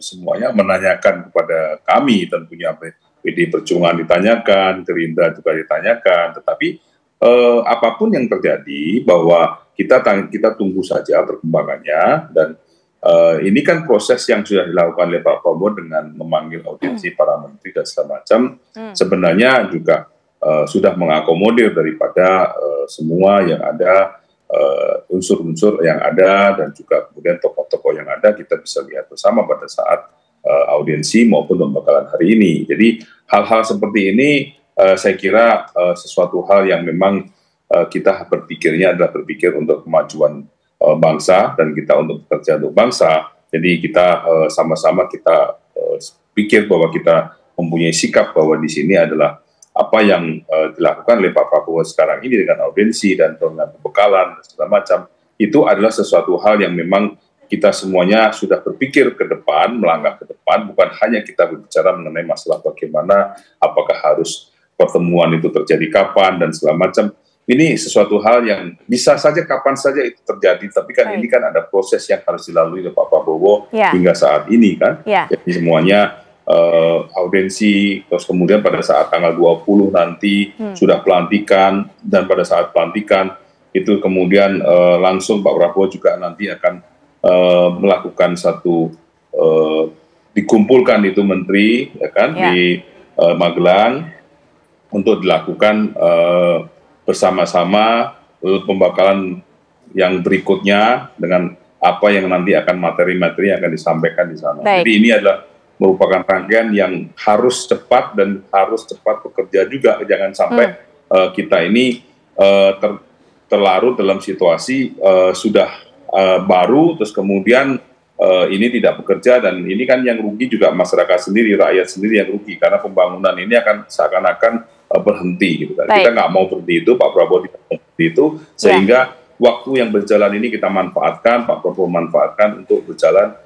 semuanya menanyakan kepada kami, tentunya PDI Perjuangan ditanyakan, Gerindra juga ditanyakan, tetapi apapun yang terjadi bahwa kita tunggu saja perkembangannya. Dan ini kan proses yang sudah dilakukan oleh Pak Prabowo dengan memanggil audiensi para menteri dan segala macam, sebenarnya juga sudah mengakomodir daripada semua yang ada, unsur-unsur yang ada, dan juga kemudian tokoh-tokoh yang ada kita bisa lihat bersama pada saat audiensi maupun pembekalan hari ini. Jadi hal-hal seperti ini saya kira sesuatu hal yang memang kita berpikirnya adalah berpikir untuk kemajuan bangsa dan kita untuk bekerja untuk bangsa. Jadi kita sama-sama kita pikir bahwa kita mempunyai sikap bahwa di sini adalah apa yang dilakukan oleh Pak Prabowo sekarang ini dengan audiensi dan dengan pembekalan dan segala macam, itu adalah sesuatu hal yang memang kita semuanya sudah berpikir ke depan, melangkah ke depan, bukan hanya kita berbicara mengenai masalah bagaimana, apakah harus pertemuan itu terjadi kapan dan segala macam. Ini sesuatu hal yang bisa saja kapan saja itu terjadi, tapi kan ini kan ada proses yang harus dilalui oleh Pak Prabowo hingga saat ini kan. Jadi semuanya audiensi, terus kemudian pada saat tanggal 20 nanti sudah pelantikan, dan pada saat pelantikan itu kemudian langsung Pak Prabowo juga nanti akan melakukan satu dikumpulkan itu menteri ya kan di Magelang untuk dilakukan bersama-sama pembekalan yang berikutnya dengan apa yang nanti akan materi-materi yang akan disampaikan di sana. Jadi ini adalah merupakan rangkaian yang harus cepat dan harus cepat bekerja juga. Jangan sampai kita ini terlarut dalam situasi sudah baru, terus kemudian ini tidak bekerja, dan ini kan yang rugi juga masyarakat sendiri, rakyat sendiri yang rugi, karena pembangunan ini akan seakan-akan berhenti gitu kan. Kita nggak mau berhenti itu, Pak Prabowo tidak mau berhenti itu, sehingga waktu yang berjalan ini kita manfaatkan, Pak Prabowo manfaatkan untuk berjalan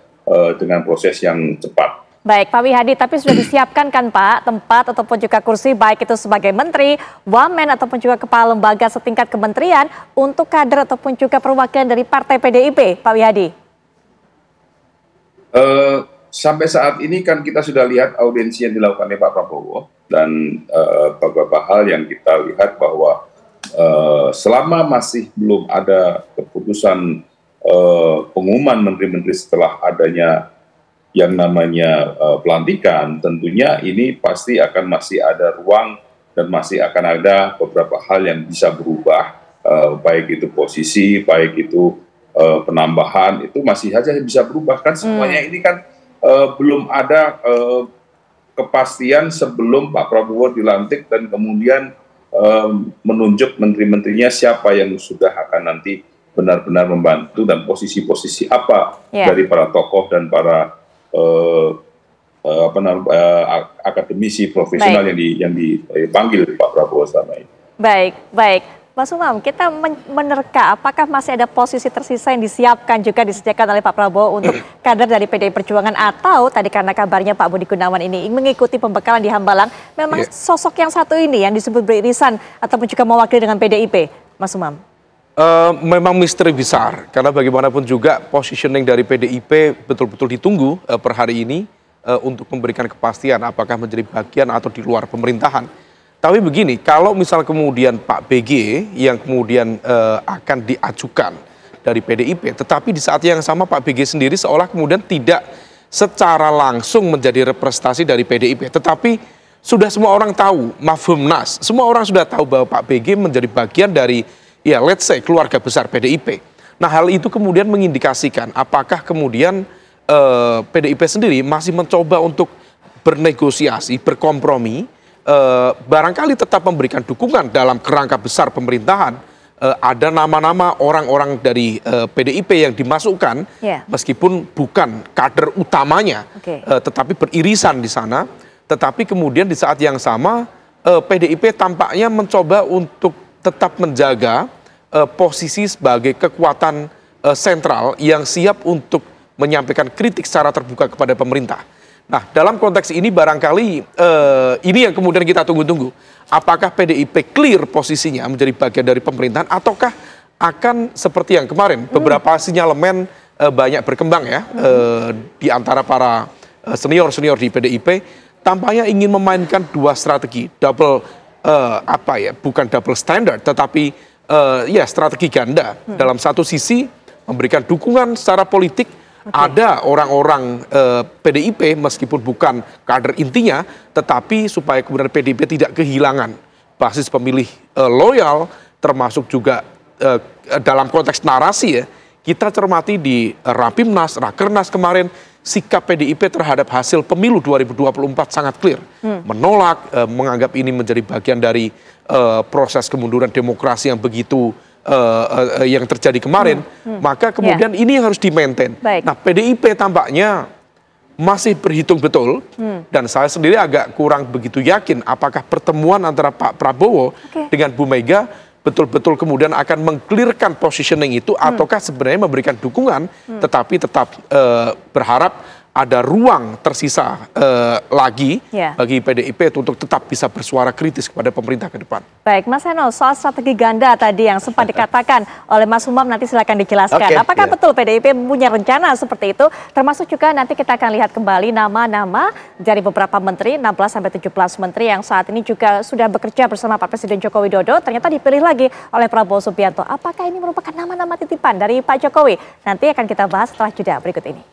dengan proses yang cepat. Baik, Pak Wihadi, tapi sudah disiapkan kan Pak tempat ataupun juga kursi baik itu sebagai menteri, wamen ataupun juga kepala lembaga setingkat kementerian untuk kader ataupun juga perwakilan dari Partai PDIP, Pak Wihadi? Sampai saat ini kan kita sudah lihat audiensi yang dilakukan oleh Pak Prabowo dan beberapa hal yang kita lihat bahwa selama masih belum ada keputusan pengumuman menteri-menteri setelah adanya yang namanya pelantikan, tentunya ini pasti akan masih ada ruang dan masih akan ada beberapa hal yang bisa berubah, baik itu posisi, baik itu penambahan, itu masih saja bisa berubah kan semuanya. Ini kan belum ada kepastian sebelum Pak Prabowo dilantik dan kemudian menunjuk menteri-menterinya siapa yang sudah akan nanti benar-benar membantu dan posisi-posisi apa dari para tokoh dan para akademisi profesional yang dipanggil Pak Prabowo selama ini. Baik. Mas Umam, kita menerka apakah masih ada posisi tersisa yang disiapkan juga disediakan oleh Pak Prabowo untuk kader dari PDI Perjuangan, atau tadi karena kabarnya Pak Budi Gunawan ini mengikuti pembekalan di Hambalang, memang sosok yang satu ini yang disebut beririsan ataupun juga mewakili dengan PDIP, Mas Umam? Memang misteri besar, karena bagaimanapun juga positioning dari PDIP betul-betul ditunggu per hari ini untuk memberikan kepastian apakah menjadi bagian atau di luar pemerintahan. Tapi begini, kalau misal kemudian Pak BG yang kemudian akan diajukan dari PDIP, tetapi di saat yang sama Pak BG sendiri seolah kemudian tidak secara langsung menjadi representasi dari PDIP, tetapi sudah semua orang tahu, mafhum nas, semua orang sudah tahu bahwa Pak BG menjadi bagian dari, ya let's say, keluarga besar PDIP. Nah, hal itu kemudian mengindikasikan apakah kemudian PDIP sendiri masih mencoba untuk bernegosiasi, berkompromi, barangkali tetap memberikan dukungan dalam kerangka besar pemerintahan. Ada nama-nama orang-orang dari PDIP yang dimasukkan, meskipun bukan kader utamanya, tetapi beririsan di sana. Tetapi kemudian di saat yang sama, PDIP tampaknya mencoba untuk tetap menjaga posisi sebagai kekuatan sentral yang siap untuk menyampaikan kritik secara terbuka kepada pemerintah. Nah, dalam konteks ini barangkali ini yang kemudian kita tunggu-tunggu. Apakah PDIP clear posisinya menjadi bagian dari pemerintahan, ataukah akan seperti yang kemarin beberapa sinyalemen banyak berkembang ya di antara para senior-senior di PDIP, tampaknya ingin memainkan dua strategi, bukan double standard, tetapi strategi ganda. Dalam satu sisi memberikan dukungan secara politik. Ada orang-orang PDIP meskipun bukan kader intinya, tetapi supaya kemudian PDIP tidak kehilangan basis pemilih loyal, termasuk juga dalam konteks narasi ya. Kita cermati di Rapimnas, Rakernas kemarin, sikap PDIP terhadap hasil pemilu 2024 sangat clear. Menolak, menganggap ini menjadi bagian dari proses kemunduran demokrasi yang begitu yang terjadi kemarin, maka kemudian ini yang harus di-maintain. Nah, PDIP tampaknya masih berhitung betul, dan saya sendiri agak kurang begitu yakin apakah pertemuan antara Pak Prabowo dengan Bu Mega betul-betul kemudian akan meng-clearkan positioning itu, ataukah sebenarnya memberikan dukungan, tetapi tetap berharap ada ruang tersisa lagi bagi PDIP untuk tetap bisa bersuara kritis kepada pemerintah ke depan. Baik, Mas Heno, soal strategi ganda tadi yang sempat dikatakan oleh Mas Umam, nanti silakan dijelaskan. Apakah betul PDIP punya rencana seperti itu? Termasuk juga nanti kita akan lihat kembali nama-nama dari beberapa menteri, 16-17 menteri yang saat ini juga sudah bekerja bersama Pak Presiden Joko Widodo, ternyata dipilih lagi oleh Prabowo Subianto. Apakah ini merupakan nama-nama titipan dari Pak Jokowi? Nanti akan kita bahas setelah jeda berikut ini.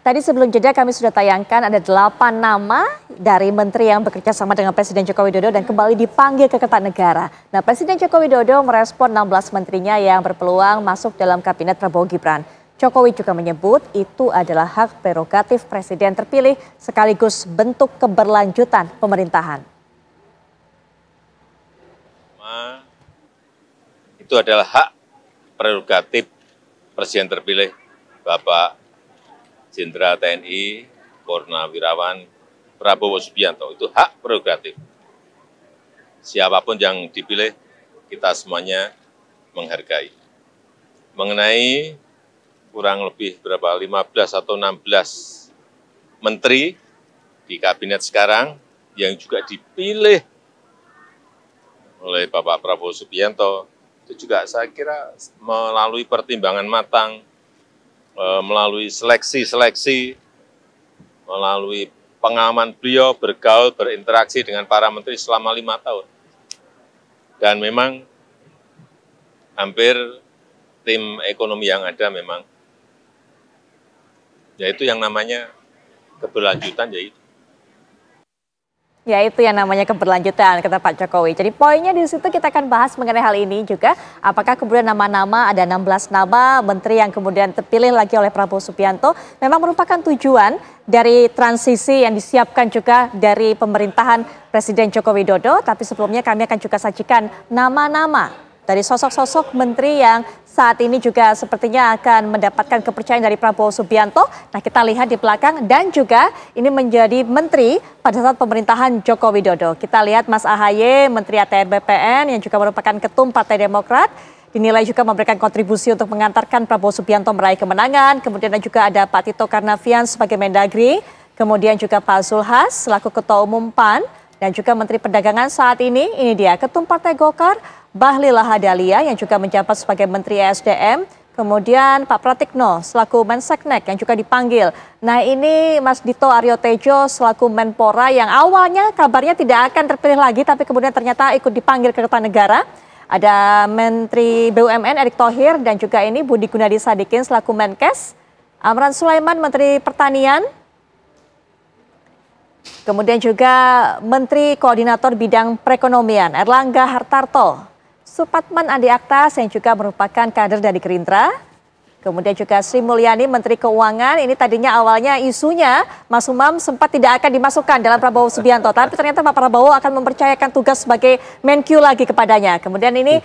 Tadi sebelum jeda kami sudah tayangkan ada 8 nama dari menteri yang bekerja sama dengan Presiden Joko Widodo dan kembali dipanggil ke Kertanegara. Nah, Presiden Joko Widodo merespon 16 menterinya yang berpeluang masuk dalam kabinet Prabowo Gibran. Jokowi juga menyebut itu adalah hak prerogatif Presiden terpilih sekaligus bentuk keberlanjutan pemerintahan. Itu adalah hak prerogatif Presiden terpilih Bapak Jenderal TNI Purnawirawan Prabowo Subianto. Itu hak prerogatif. Siapapun yang dipilih, kita semuanya menghargai. Mengenai kurang lebih 15 atau 16 menteri di kabinet sekarang yang juga dipilih oleh Bapak Prabowo Subianto, itu juga saya kira melalui pertimbangan matang, melalui seleksi-seleksi, melalui pengalaman beliau bergaul, berinteraksi dengan para menteri selama 5 tahun. Dan memang hampir tim ekonomi yang ada memang, yaitu yang namanya keberlanjutan, yaitu. Ya, itu yang namanya keberlanjutan, kata Pak Jokowi. Jadi poinnya di situ kita akan bahas mengenai hal ini juga. Apakah kemudian nama-nama, ada 16 nama menteri yang kemudian terpilih lagi oleh Prabowo Subianto memang merupakan tujuan dari transisi yang disiapkan juga dari pemerintahan Presiden Joko Widodo. Tapi sebelumnya kami akan juga sajikan nama-nama dari sosok-sosok menteri yang saat ini juga sepertinya akan mendapatkan kepercayaan dari Prabowo Subianto. Nah, kita lihat di belakang dan juga ini menjadi menteri pada saat pemerintahan Joko Widodo. Kita lihat Mas AHY, Menteri ATR BPN yang juga merupakan ketum Partai Demokrat. Dinilai juga memberikan kontribusi untuk mengantarkan Prabowo Subianto meraih kemenangan. Kemudian juga ada Pak Tito Karnavian sebagai Mendagri. Kemudian juga Pak Zulhas selaku Ketua Umum PAN. Dan juga Menteri Perdagangan saat ini dia Ketum Partai Golkar, Bahlil Lahadalia yang juga menjabat sebagai Menteri ESDM. Kemudian Pak Pratikno selaku Menseknek yang juga dipanggil. Nah, ini Mas Dito Aryo Tejo selaku Menpora yang awalnya kabarnya tidak akan terpilih lagi tapi kemudian ternyata ikut dipanggil ke Kertanegara. Ada Menteri BUMN Erick Thohir dan juga ini Budi Gunadi Sadikin selaku Menkes. Amran Sulaiman Menteri Pertanian. Kemudian juga Menteri Koordinator Bidang Perekonomian Erlangga Hartarto. Supatman Andi Aktas yang juga merupakan kader dari Gerindra. Kemudian juga Sri Mulyani Menteri Keuangan. Ini tadinya awalnya isunya Mas Umam sempat tidak akan dimasukkan dalam Prabowo Subianto. Tapi ternyata Pak Prabowo akan mempercayakan tugas sebagai Menkyu lagi kepadanya. Kemudian ini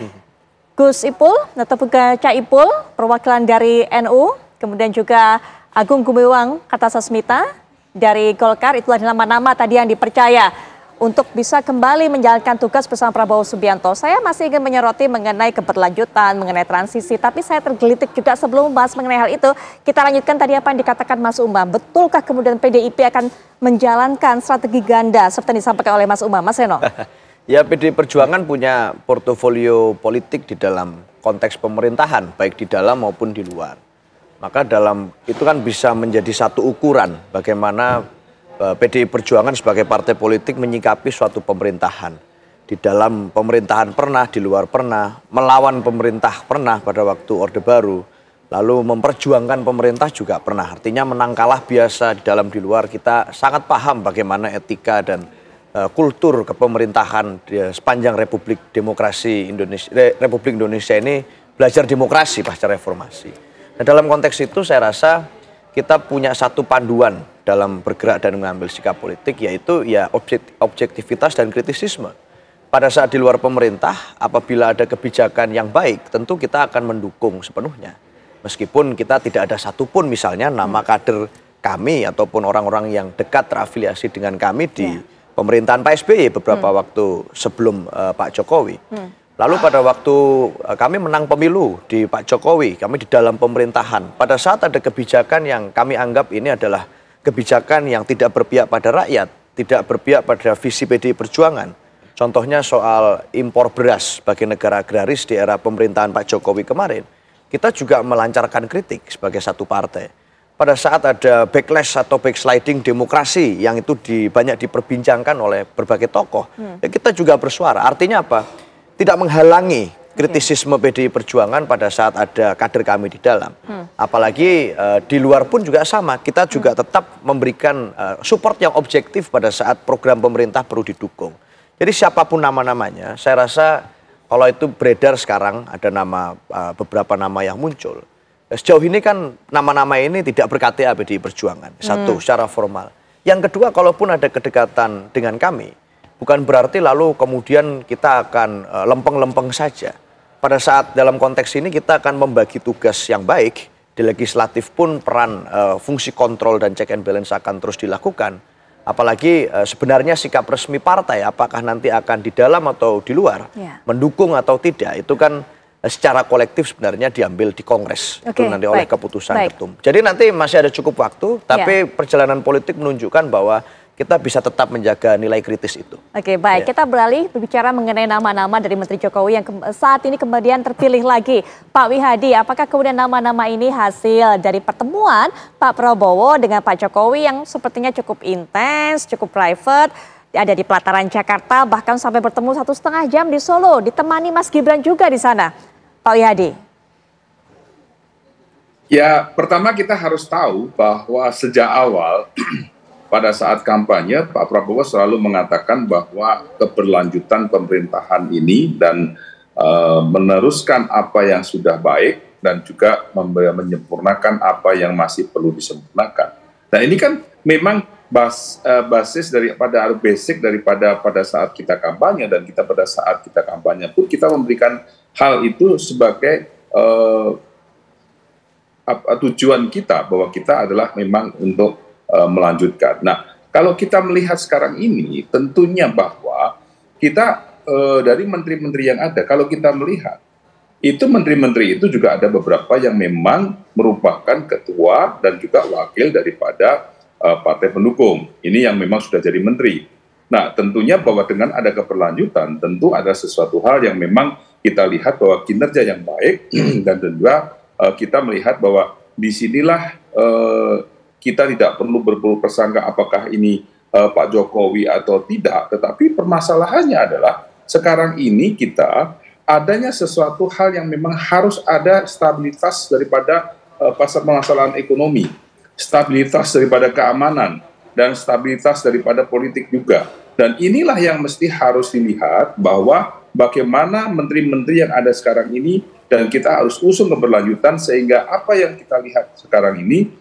Gus Ipul atau Cak Ipul perwakilan dari NU. Kemudian juga Agung Gumiwang Kartasasmita dari Golkar. Itulah nama-nama tadi yang dipercaya untuk bisa kembali menjalankan tugas bersama Prabowo Subianto. Saya masih ingin menyoroti mengenai keberlanjutan, mengenai transisi, tapi saya tergelitik juga sebelum membahas mengenai hal itu. Kita lanjutkan tadi apa yang dikatakan Mas Umam. Betulkah kemudian PDIP akan menjalankan strategi ganda seperti yang disampaikan oleh Mas Umam? Mas Seno? Ya, PDI Perjuangan punya portofolio politik di dalam konteks pemerintahan, baik di dalam maupun di luar. Maka dalam itu kan bisa menjadi satu ukuran bagaimana PDI Perjuangan sebagai partai politik menyikapi suatu pemerintahan. Di dalam pemerintahan pernah, di luar pernah, melawan pemerintah pernah pada waktu Orde Baru, lalu memperjuangkan pemerintah juga pernah. Artinya menang kalah biasa di dalam di luar, kita sangat paham bagaimana etika dan kultur kepemerintahan sepanjang Republik Indonesia ini belajar demokrasi pasca reformasi. Nah, dalam konteks itu saya rasa kita punya satu panduan dalam bergerak dan mengambil sikap politik, yaitu ya objektivitas dan kritisisme. Pada saat di luar pemerintah, apabila ada kebijakan yang baik, tentu kita akan mendukung sepenuhnya. Meskipun kita tidak ada satupun misalnya nama kader kami ataupun orang-orang yang dekat terafiliasi dengan kami di pemerintahan Pak SBY beberapa waktu sebelum Pak Jokowi. Lalu pada waktu kami menang pemilu di Pak Jokowi, kami di dalam pemerintahan. Pada saat ada kebijakan yang kami anggap ini adalah kebijakan yang tidak berpihak pada rakyat, tidak berpihak pada visi PDI Perjuangan. Contohnya soal impor beras bagi negara agraris di era pemerintahan Pak Jokowi kemarin. Kita juga melancarkan kritik sebagai satu partai. Pada saat ada backlash atau backsliding demokrasi yang itu banyak diperbincangkan oleh berbagai tokoh, ya kita juga bersuara. Artinya apa? Tidak menghalangi kritisisme PDI Perjuangan pada saat ada kader kami di dalam. Apalagi di luar pun juga sama, kita juga tetap memberikan support yang objektif pada saat program pemerintah perlu didukung. Jadi siapapun nama-namanya, saya rasa kalau itu beredar sekarang ada beberapa nama yang muncul. Sejauh ini kan nama-nama ini tidak ber-KTA PDI Perjuangan, satu secara formal. Yang kedua, kalaupun ada kedekatan dengan kami, bukan berarti lalu kemudian kita akan lempeng-lempeng saja. Pada saat dalam konteks ini kita akan membagi tugas yang baik, di legislatif pun peran fungsi kontrol dan check and balance akan terus dilakukan. Apalagi sebenarnya sikap resmi partai apakah nanti akan di dalam atau di luar, mendukung atau tidak, itu kan secara kolektif sebenarnya diambil di Kongres. Itu nanti oleh keputusan ketum. Jadi nanti masih ada cukup waktu, tapi perjalanan politik menunjukkan bahwa kita bisa tetap menjaga nilai kritis itu. Oke, baik. Kita beralih berbicara mengenai nama-nama dari Menteri Jokowi yang saat ini kemudian terpilih lagi. Pak Wihadi, apakah kemudian nama-nama ini hasil dari pertemuan Pak Prabowo dengan Pak Jokowi yang sepertinya cukup intens, cukup private, ada di pelataran Jakarta, bahkan sampai bertemu 1,5 jam di Solo, ditemani Mas Gibran juga di sana. Pak Wihadi. Ya, pertama kita harus tahu bahwa sejak awal pada saat kampanye, Pak Prabowo selalu mengatakan bahwa keberlanjutan pemerintahan ini dan meneruskan apa yang sudah baik dan juga menyempurnakan apa yang masih perlu disempurnakan. Nah ini kan memang basis daripada basic daripada pada saat kita kampanye, dan kita pada saat kita kampanye pun kita memberikan hal itu sebagai tujuan kita, bahwa kita adalah memang untuk melanjutkan. Nah, kalau kita melihat sekarang ini, tentunya bahwa kita dari menteri-menteri yang ada, kalau kita melihat, itu menteri-menteri itu juga ada beberapa yang memang merupakan ketua dan juga wakil daripada partai pendukung. Ini yang memang sudah jadi menteri. Nah, tentunya bahwa dengan ada keberlanjutan, tentu ada sesuatu hal yang memang kita lihat bahwa kinerja yang baik, dan juga kita melihat bahwa disinilah kita tidak perlu berprasangka apakah ini Pak Jokowi atau tidak, tetapi permasalahannya adalah sekarang ini kita adanya sesuatu hal yang memang harus ada stabilitas daripada permasalahan ekonomi, stabilitas daripada keamanan, dan stabilitas daripada politik juga. Dan inilah yang mesti harus dilihat, bahwa bagaimana menteri-menteri yang ada sekarang ini, dan kita harus usung keberlanjutan sehingga apa yang kita lihat sekarang ini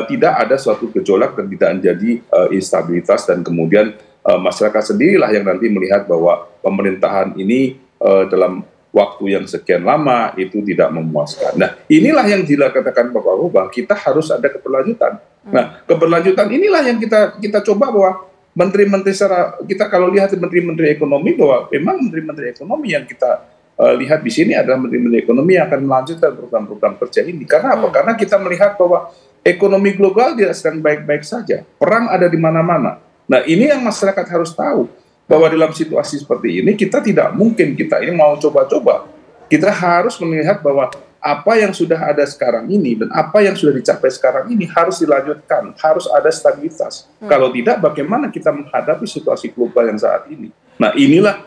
tidak ada suatu gejolak dan tidak menjadi instabilitas, dan kemudian masyarakat sendirilah yang nanti melihat bahwa pemerintahan ini dalam waktu yang sekian lama itu tidak memuaskan. Nah, inilah yang dikatakan Pak Prabowo bahwa kita harus ada keberlanjutan. Nah, keberlanjutan inilah yang kita coba bahwa menteri-menteri secara kita kalau lihat menteri-menteri ekonomi, bahwa memang menteri-menteri ekonomi yang kita lihat di sini adalah menteri-menteri ekonomi yang akan melanjutkan program-program kerja ini. Karena apa? Karena kita melihat bahwa ekonomi global tidak sedang baik-baik saja. Perang ada di mana-mana. Nah, ini yang masyarakat harus tahu, bahwa dalam situasi seperti ini kita tidak mungkin kita ini mau coba-coba. Kita harus melihat bahwa apa yang sudah ada sekarang ini dan apa yang sudah dicapai sekarang ini harus dilanjutkan, harus ada stabilitas. Kalau tidak, bagaimana kita menghadapi situasi global yang saat ini? Nah, inilah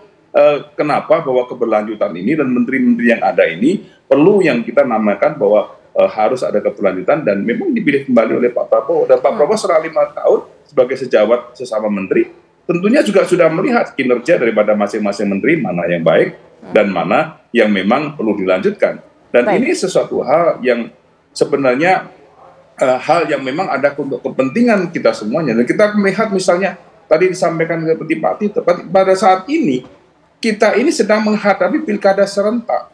kenapa bahwa keberlanjutan ini dan menteri-menteri yang ada ini perlu yang kita namakan bahwa harus ada keberlanjutan, dan memang dipilih kembali oleh Pak Prabowo. Dan Pak Prabowo selama 5 tahun sebagai sejawat sesama menteri, tentunya juga sudah melihat kinerja daripada masing-masing menteri, mana yang baik dan mana yang memang perlu dilanjutkan. Dan ini sesuatu hal yang sebenarnya hal yang memang ada untuk kepentingan kita semuanya. Dan kita melihat misalnya tadi disampaikan seperti Pak Tito, pada saat ini kita ini sedang menghadapi pilkada serentak.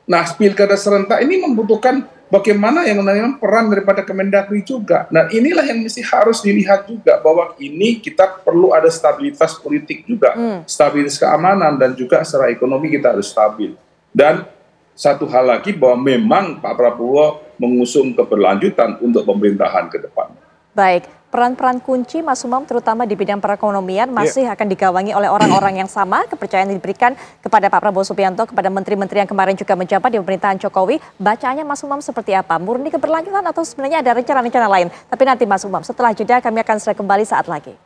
Nah, pilkada serentak ini membutuhkan bagaimana yang namanya peran daripada Kemendagri juga. Nah, inilah yang mesti harus dilihat juga, bahwa ini kita perlu ada stabilitas politik juga, stabilitas keamanan, dan juga secara ekonomi kita harus stabil. Dan satu hal lagi, bahwa memang Pak Prabowo mengusung keberlanjutan untuk pemerintahan ke depan. Baik, peran-peran kunci Mas Umam terutama di bidang perekonomian masih akan digawangi oleh orang-orang yang sama. Kepercayaan yang diberikan kepada Pak Prabowo Subianto, kepada menteri-menteri yang kemarin juga menjabat di pemerintahan Jokowi. Bacaannya Mas Umam seperti apa? Murni keberlanjutan atau sebenarnya ada rencana-rencana lain? Tapi nanti Mas Umam, setelah jeda kami akan segera kembali saat lagi.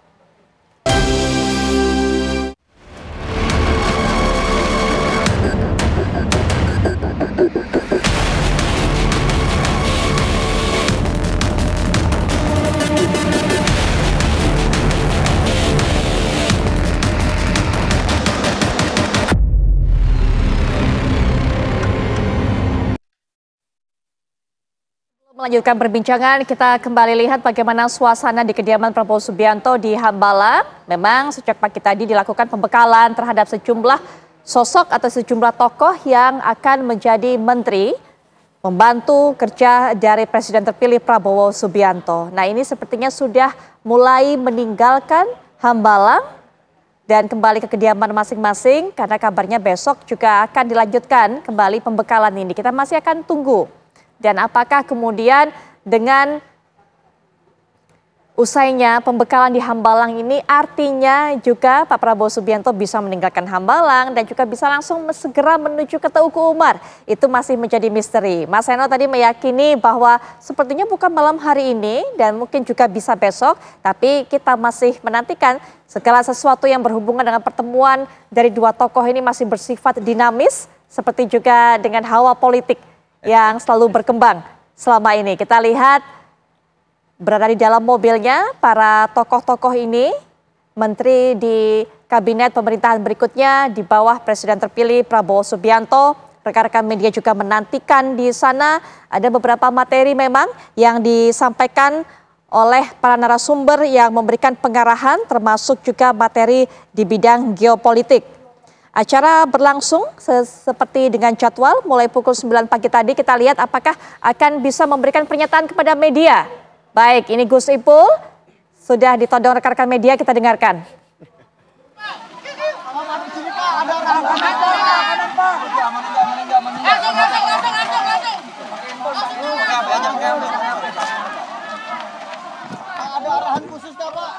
Melanjutkan perbincangan, kita kembali lihat bagaimana suasana di kediaman Prabowo Subianto di Hambalang. Memang sejak pagi tadi dilakukan pembekalan terhadap sejumlah sosok atau sejumlah tokoh yang akan menjadi menteri, membantu kerja dari Presiden terpilih Prabowo Subianto. Nah, ini sepertinya sudah mulai meninggalkan Hambalang dan kembali ke kediaman masing-masing karena kabarnya besok juga akan dilanjutkan kembali pembekalan ini. Kita masih akan tunggu. Dan apakah kemudian dengan usainya pembekalan di Hambalang ini artinya juga Pak Prabowo Subianto bisa meninggalkan Hambalang dan juga bisa langsung segera menuju ke Teuku Umar. Itu masih menjadi misteri. Mas Heno tadi meyakini bahwa sepertinya bukan malam hari ini dan mungkin juga bisa besok. Tapi kita masih menantikan segala sesuatu yang berhubungan dengan pertemuan dari dua tokoh ini masih bersifat dinamis. Seperti juga dengan hawa politik yang selalu berkembang selama ini. Kita lihat berada di dalam mobilnya para tokoh-tokoh ini, menteri di kabinet pemerintahan berikutnya di bawah Presiden terpilih Prabowo Subianto. Rekan-rekan media juga menantikan di sana. Ada beberapa materi memang yang disampaikan oleh para narasumber yang memberikan pengarahan termasuk juga materi di bidang geopolitik. Acara berlangsung seperti dengan jadwal mulai pukul 9 pagi tadi. Kita lihat apakah akan bisa memberikan pernyataan kepada media. Baik, ini Gus Ipul sudah ditodong rekan-rekan media, kita dengarkan. Ada arahan khusus nggak, Pak?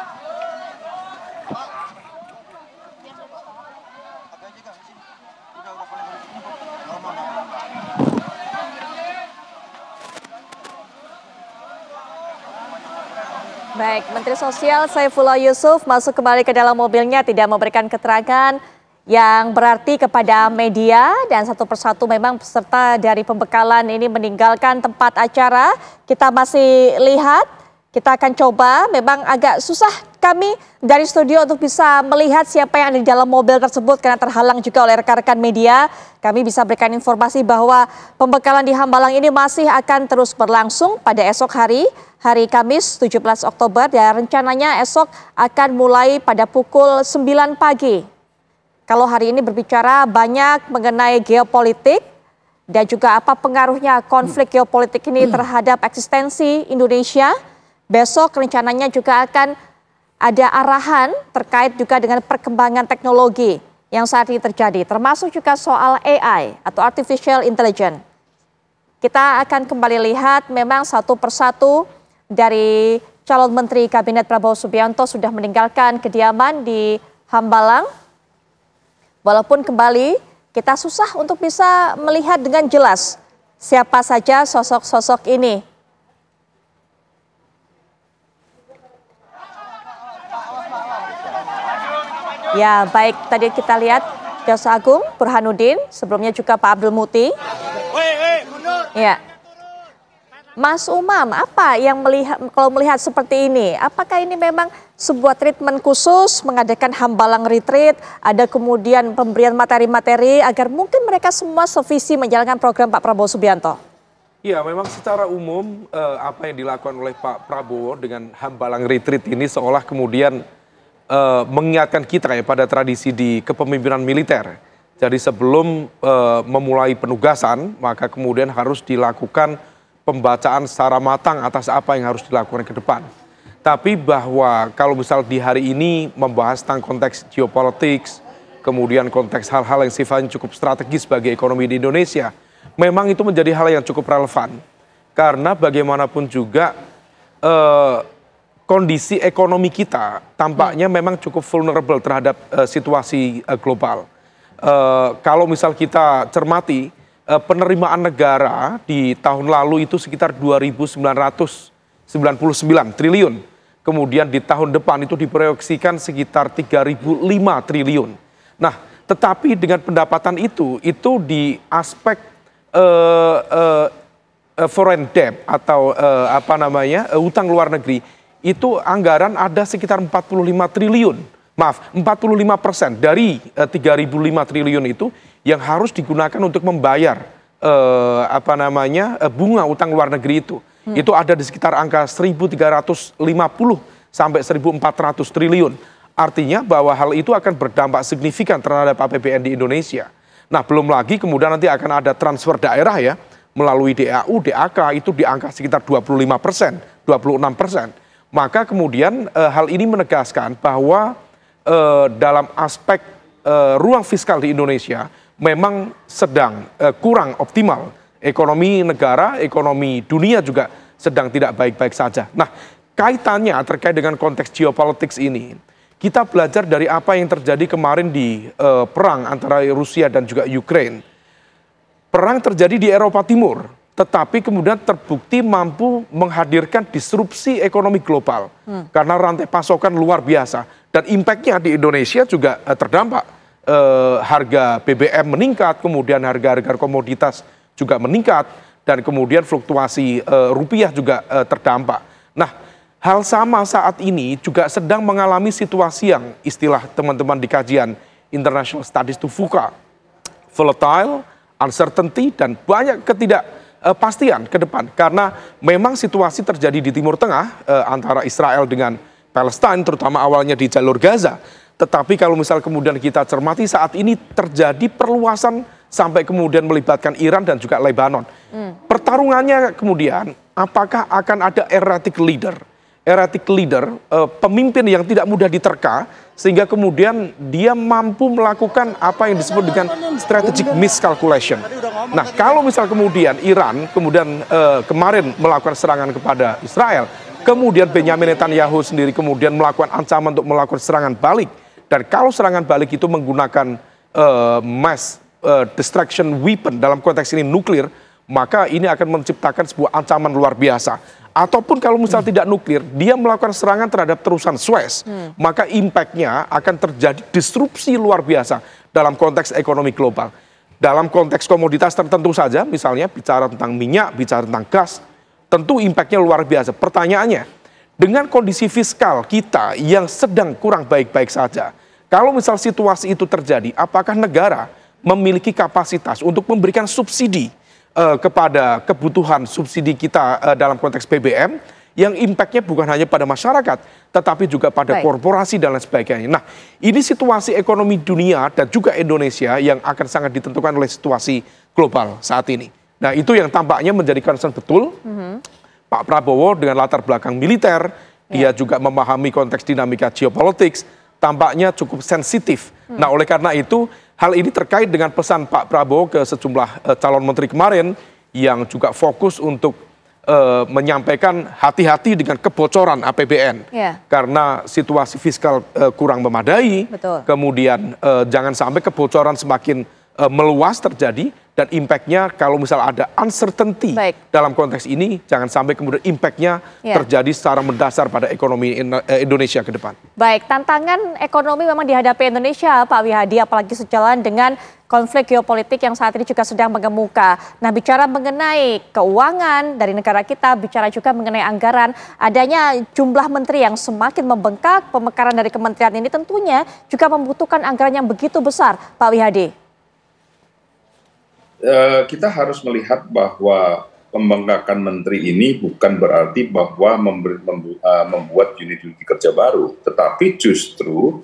Baik, Menteri Sosial Saifullah Yusuf masuk kembali ke dalam mobilnya, tidak memberikan keterangan yang berarti kepada media dan satu persatu memang peserta dari pembekalan ini meninggalkan tempat acara. Kita masih lihat, kita akan coba, memang agak susah kami dari studio untuk bisa melihat siapa yang ada di dalam mobil tersebut karena terhalang juga oleh rekan-rekan media. Kami bisa berikan informasi bahwa pembekalan di Hambalang ini masih akan terus berlangsung pada esok hari Kamis 17 Oktober dan rencananya esok akan mulai pada pukul 9 pagi. Kalau hari ini berbicara banyak mengenai geopolitik dan juga apa pengaruhnya konflik geopolitik ini terhadap eksistensi Indonesia. Besok rencananya juga akan ada arahan terkait juga dengan perkembangan teknologi yang saat ini terjadi, termasuk juga soal AI atau Artificial Intelligence. Kita akan kembali lihat memang satu persatu dari calon menteri Kabinet Prabowo Subianto sudah meninggalkan kediaman di Hambalang. Walaupun kembali kita susah untuk bisa melihat dengan jelas siapa saja sosok-sosok ini. Ya, baik, tadi kita lihat Jaksa Agung Burhanuddin, sebelumnya juga Pak Abdul Muti. Ya. Mas Umam, apa yang kalau melihat seperti ini, apakah ini memang sebuah treatment khusus mengadakan Hambalang Retreat, ada kemudian pemberian materi-materi agar mungkin mereka semua sevisi menjalankan program Pak Prabowo Subianto? Ya, memang secara umum apa yang dilakukan oleh Pak Prabowo dengan Hambalang Retreat ini seolah kemudian mengingatkan kita ya pada tradisi di kepemimpinan militer. Jadi sebelum memulai penugasan, maka kemudian harus dilakukan pembacaan secara matang atas apa yang harus dilakukan ke depan. Tapi bahwa kalau misal di hari ini membahas tentang konteks geopolitik, kemudian konteks hal-hal yang sifatnya cukup strategis bagi ekonomi di Indonesia, memang itu menjadi hal yang cukup relevan. Karena bagaimanapun juga kondisi ekonomi kita tampaknya memang cukup vulnerable terhadap situasi global. Kalau misal kita cermati, penerimaan negara di tahun lalu itu sekitar 2.999 triliun. Kemudian di tahun depan itu diproyeksikan sekitar 3.005 triliun. Nah, tetapi dengan pendapatan itu di aspek foreign debt atau utang luar negeri, itu anggaran ada sekitar 45 triliun. Maaf, 45% dari 3.005 triliun itu yang harus digunakan untuk membayar bunga utang luar negeri itu. itu ada di sekitar angka 1.350 sampai 1.400 triliun. Artinya bahwa hal itu akan berdampak signifikan terhadap APBN di Indonesia. Nah, belum lagi kemudian nanti akan ada transfer daerah ya, melalui DAU, DAK itu di angka sekitar 25%, 26%. Maka kemudian hal ini menegaskan bahwa dalam aspek ruang fiskal di Indonesia memang sedang kurang optimal. Ekonomi negara, ekonomi dunia juga sedang tidak baik-baik saja. Nah, kaitannya terkait dengan konteks geopolitics ini, kita belajar dari apa yang terjadi kemarin di perang antara Rusia dan juga Ukraine. Perang terjadi di Eropa Timur, tetapi kemudian terbukti mampu menghadirkan disrupsi ekonomi global. Karena rantai pasokan luar biasa. Dan impact-nya di Indonesia juga terdampak. Harga BBM meningkat, kemudian harga-harga komoditas juga meningkat, dan kemudian fluktuasi rupiah juga terdampak. Nah, hal sama saat ini juga sedang mengalami situasi yang istilah teman-teman di kajian International Studies to VUCA, volatile, uncertainty, dan banyak ketidakpastian ke depan. Karena memang situasi terjadi di Timur Tengah antara Israel dengan Palestina, terutama awalnya di jalur Gaza. Tetapi kalau misal kemudian kita cermati saat ini terjadi perluasan sampai kemudian melibatkan Iran dan juga Lebanon. Pertarungannya kemudian apakah akan ada erratic leader? Erratic leader, pemimpin yang tidak mudah diterka, sehingga kemudian dia mampu melakukan apa yang disebut dengan strategic miscalculation. Nah, kalau misal kemudian Iran kemudian kemarin melakukan serangan kepada Israel, kemudian Benyamin Netanyahu sendiri kemudian melakukan ancaman untuk melakukan serangan balik, dan kalau serangan balik itu menggunakan mass destruction weapon, dalam konteks ini nuklir, maka ini akan menciptakan sebuah ancaman luar biasa. Ataupun kalau misal tidak nuklir, dia melakukan serangan terhadap terusan Suez, maka impact-nya akan terjadi disrupsi luar biasa dalam konteks ekonomi global. Dalam konteks komoditas tertentu saja, misalnya bicara tentang minyak, bicara tentang gas, tentu impact-nya luar biasa. Pertanyaannya, dengan kondisi fiskal kita yang sedang kurang baik-baik saja, kalau misal situasi itu terjadi, apakah negara memiliki kapasitas untuk memberikan subsidi kepada kebutuhan subsidi kita dalam konteks BBM yang impact-nya bukan hanya pada masyarakat, tetapi juga pada korporasi dan lain sebagainya. Nah, ini situasi ekonomi dunia dan juga Indonesia yang akan sangat ditentukan oleh situasi global saat ini. Nah, itu yang tampaknya menjadi concern betul. Pak Prabowo dengan latar belakang militer, dia juga memahami konteks dinamika geopolitics, tampaknya cukup sensitif. Nah, oleh karena itu, hal ini terkait dengan pesan Pak Prabowo ke sejumlah calon menteri kemarin yang juga fokus untuk menyampaikan hati-hati dengan kebocoran APBN. Karena situasi fiskal kurang memadai, kemudian jangan sampai kebocoran semakin meluas terjadi, dan impact-nya kalau misal ada uncertainty dalam konteks ini, jangan sampai kemudian impact-nya terjadi secara mendasar pada ekonomi Indonesia ke depan. Baik, tantangan ekonomi memang dihadapi Indonesia, Pak Wihadi, apalagi sejalan dengan konflik geopolitik yang saat ini juga sedang mengemuka. Nah, bicara mengenai keuangan dari negara kita, bicara juga mengenai anggaran, adanya jumlah menteri yang semakin membengkak, pemekaran dari kementerian ini tentunya juga membutuhkan anggaran yang begitu besar, Pak Wihadi. Kita harus melihat bahwa pembengkakan menteri ini bukan berarti bahwa membuat unit-unit kerja baru, tetapi justru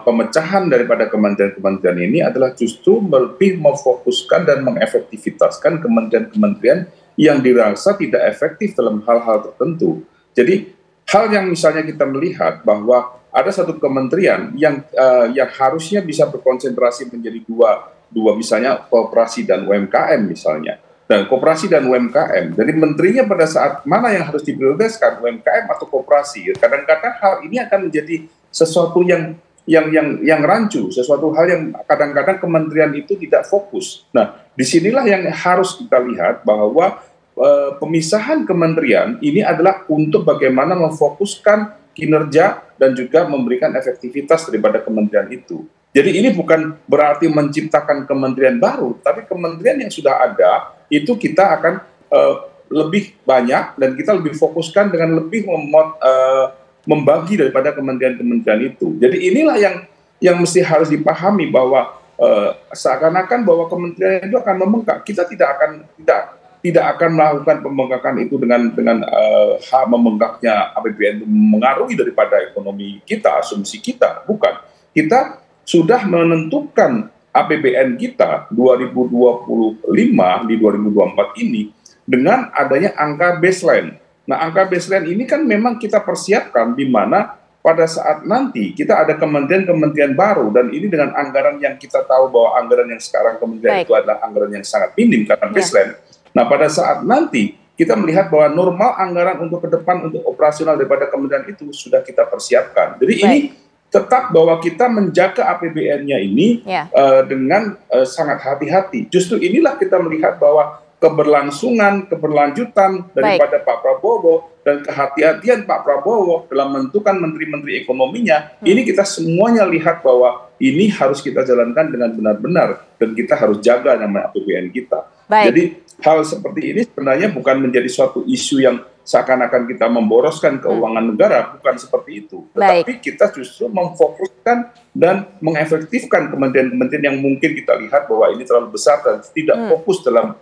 pemecahan daripada kementerian-kementerian ini adalah justru lebih memfokuskan dan mengefektivitaskan kementerian-kementerian yang dirasa tidak efektif dalam hal-hal tertentu. Jadi hal yang misalnya kita melihat bahwa ada satu kementerian yang harusnya bisa berkonsentrasi menjadi dua misalnya koperasi dan UMKM misalnya. Dan koperasi dan UMKM, jadi menterinya pada saat mana yang harus diprioritaskan, UMKM atau koperasi. Kadang-kadang hal ini akan menjadi sesuatu yang rancu, sesuatu hal yang kadang-kadang kementerian itu tidak fokus. Nah, disinilah yang harus kita lihat bahwa pemisahan kementerian ini adalah untuk bagaimana memfokuskan kinerja dan juga memberikan efektivitas daripada kementerian itu. Jadi ini bukan berarti menciptakan kementerian baru, tapi kementerian yang sudah ada itu kita akan lebih banyak dan kita lebih fokuskan dengan lebih membagi daripada kementerian-kementerian itu. Jadi inilah yang mesti harus dipahami bahwa seakan-akan bahwa kementerian itu akan membengkak. Kita tidak tidak akan melakukan pembengkakan itu dengan membengkaknya APBN itu mengaruhi daripada ekonomi kita, asumsi kita, bukan. Kita sudah menentukan APBN kita 2025 di 2024 ini dengan adanya angka baseline. Nah, angka baseline ini kan memang kita persiapkan di mana pada saat nanti kita ada kementerian-kementerian baru, dan ini dengan anggaran yang kita tahu bahwa anggaran yang sekarang kementerian itu adalah anggaran yang sangat minim karena baseline. Nah, pada saat nanti kita melihat bahwa normal anggaran untuk ke depan untuk operasional daripada kementerian itu sudah kita persiapkan. Jadi ini tetap bahwa kita menjaga APBN-nya ini dengan sangat hati-hati. Justru inilah kita melihat bahwa keberlanjutan daripada Pak Prabowo dan kehati-hatian Pak Prabowo dalam menentukan menteri-menteri ekonominya, ini kita semuanya lihat bahwa ini harus kita jalankan dengan benar-benar, dan kita harus jaga nama APBN kita. Jadi hal seperti ini sebenarnya bukan menjadi suatu isu yang seakan-akan kita memboroskan keuangan negara, bukan seperti itu. Tetapi kita justru memfokuskan dan mengefektifkan kementerian-kementerian yang mungkin kita lihat bahwa ini terlalu besar dan tidak fokus dalam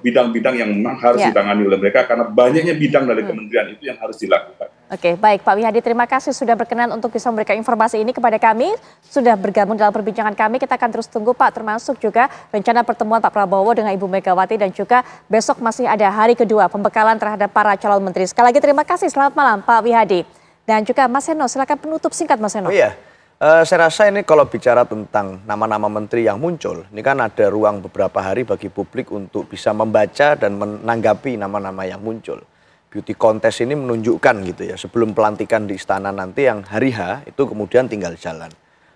bidang-bidang yang memang harus ditangani oleh mereka, karena banyaknya bidang dari kementerian itu yang harus dilakukan. Oke, baik Pak Wihadi, terima kasih sudah berkenan untuk bisa memberikan informasi ini kepada kami, sudah bergabung dalam perbincangan kami. Kita akan terus tunggu Pak, termasuk juga rencana pertemuan Pak Prabowo dengan Ibu Megawati, dan juga besok masih ada hari kedua pembekalan terhadap para calon menteri. Sekali lagi terima kasih, selamat malam Pak Wihadi. Dan juga Mas Seno, silakan penutup singkat Mas Seno. Saya rasa ini kalau bicara tentang nama-nama menteri yang muncul, ini kan ada ruang beberapa hari bagi publik untuk bisa membaca dan menanggapi nama-nama yang muncul. Beauty contest ini menunjukkan gitu ya, sebelum pelantikan di istana nanti yang hari H itu kemudian tinggal jalan.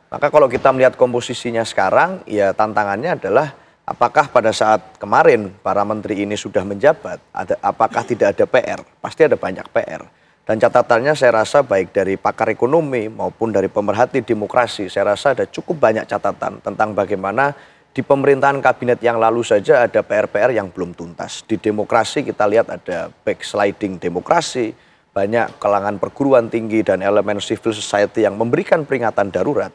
Maka kalau kita melihat komposisinya sekarang, ya tantangannya adalah apakah pada saat kemarin para menteri ini sudah menjabat, apakah tidak ada PR? Pasti ada banyak PR. Dan catatannya saya rasa baik dari pakar ekonomi maupun dari pemerhati demokrasi, saya rasa ada cukup banyak catatan tentang bagaimana di pemerintahan kabinet yang lalu saja ada PR-PR yang belum tuntas. Di demokrasi kita lihat ada backsliding demokrasi, banyak kalangan perguruan tinggi dan elemen civil society yang memberikan peringatan darurat.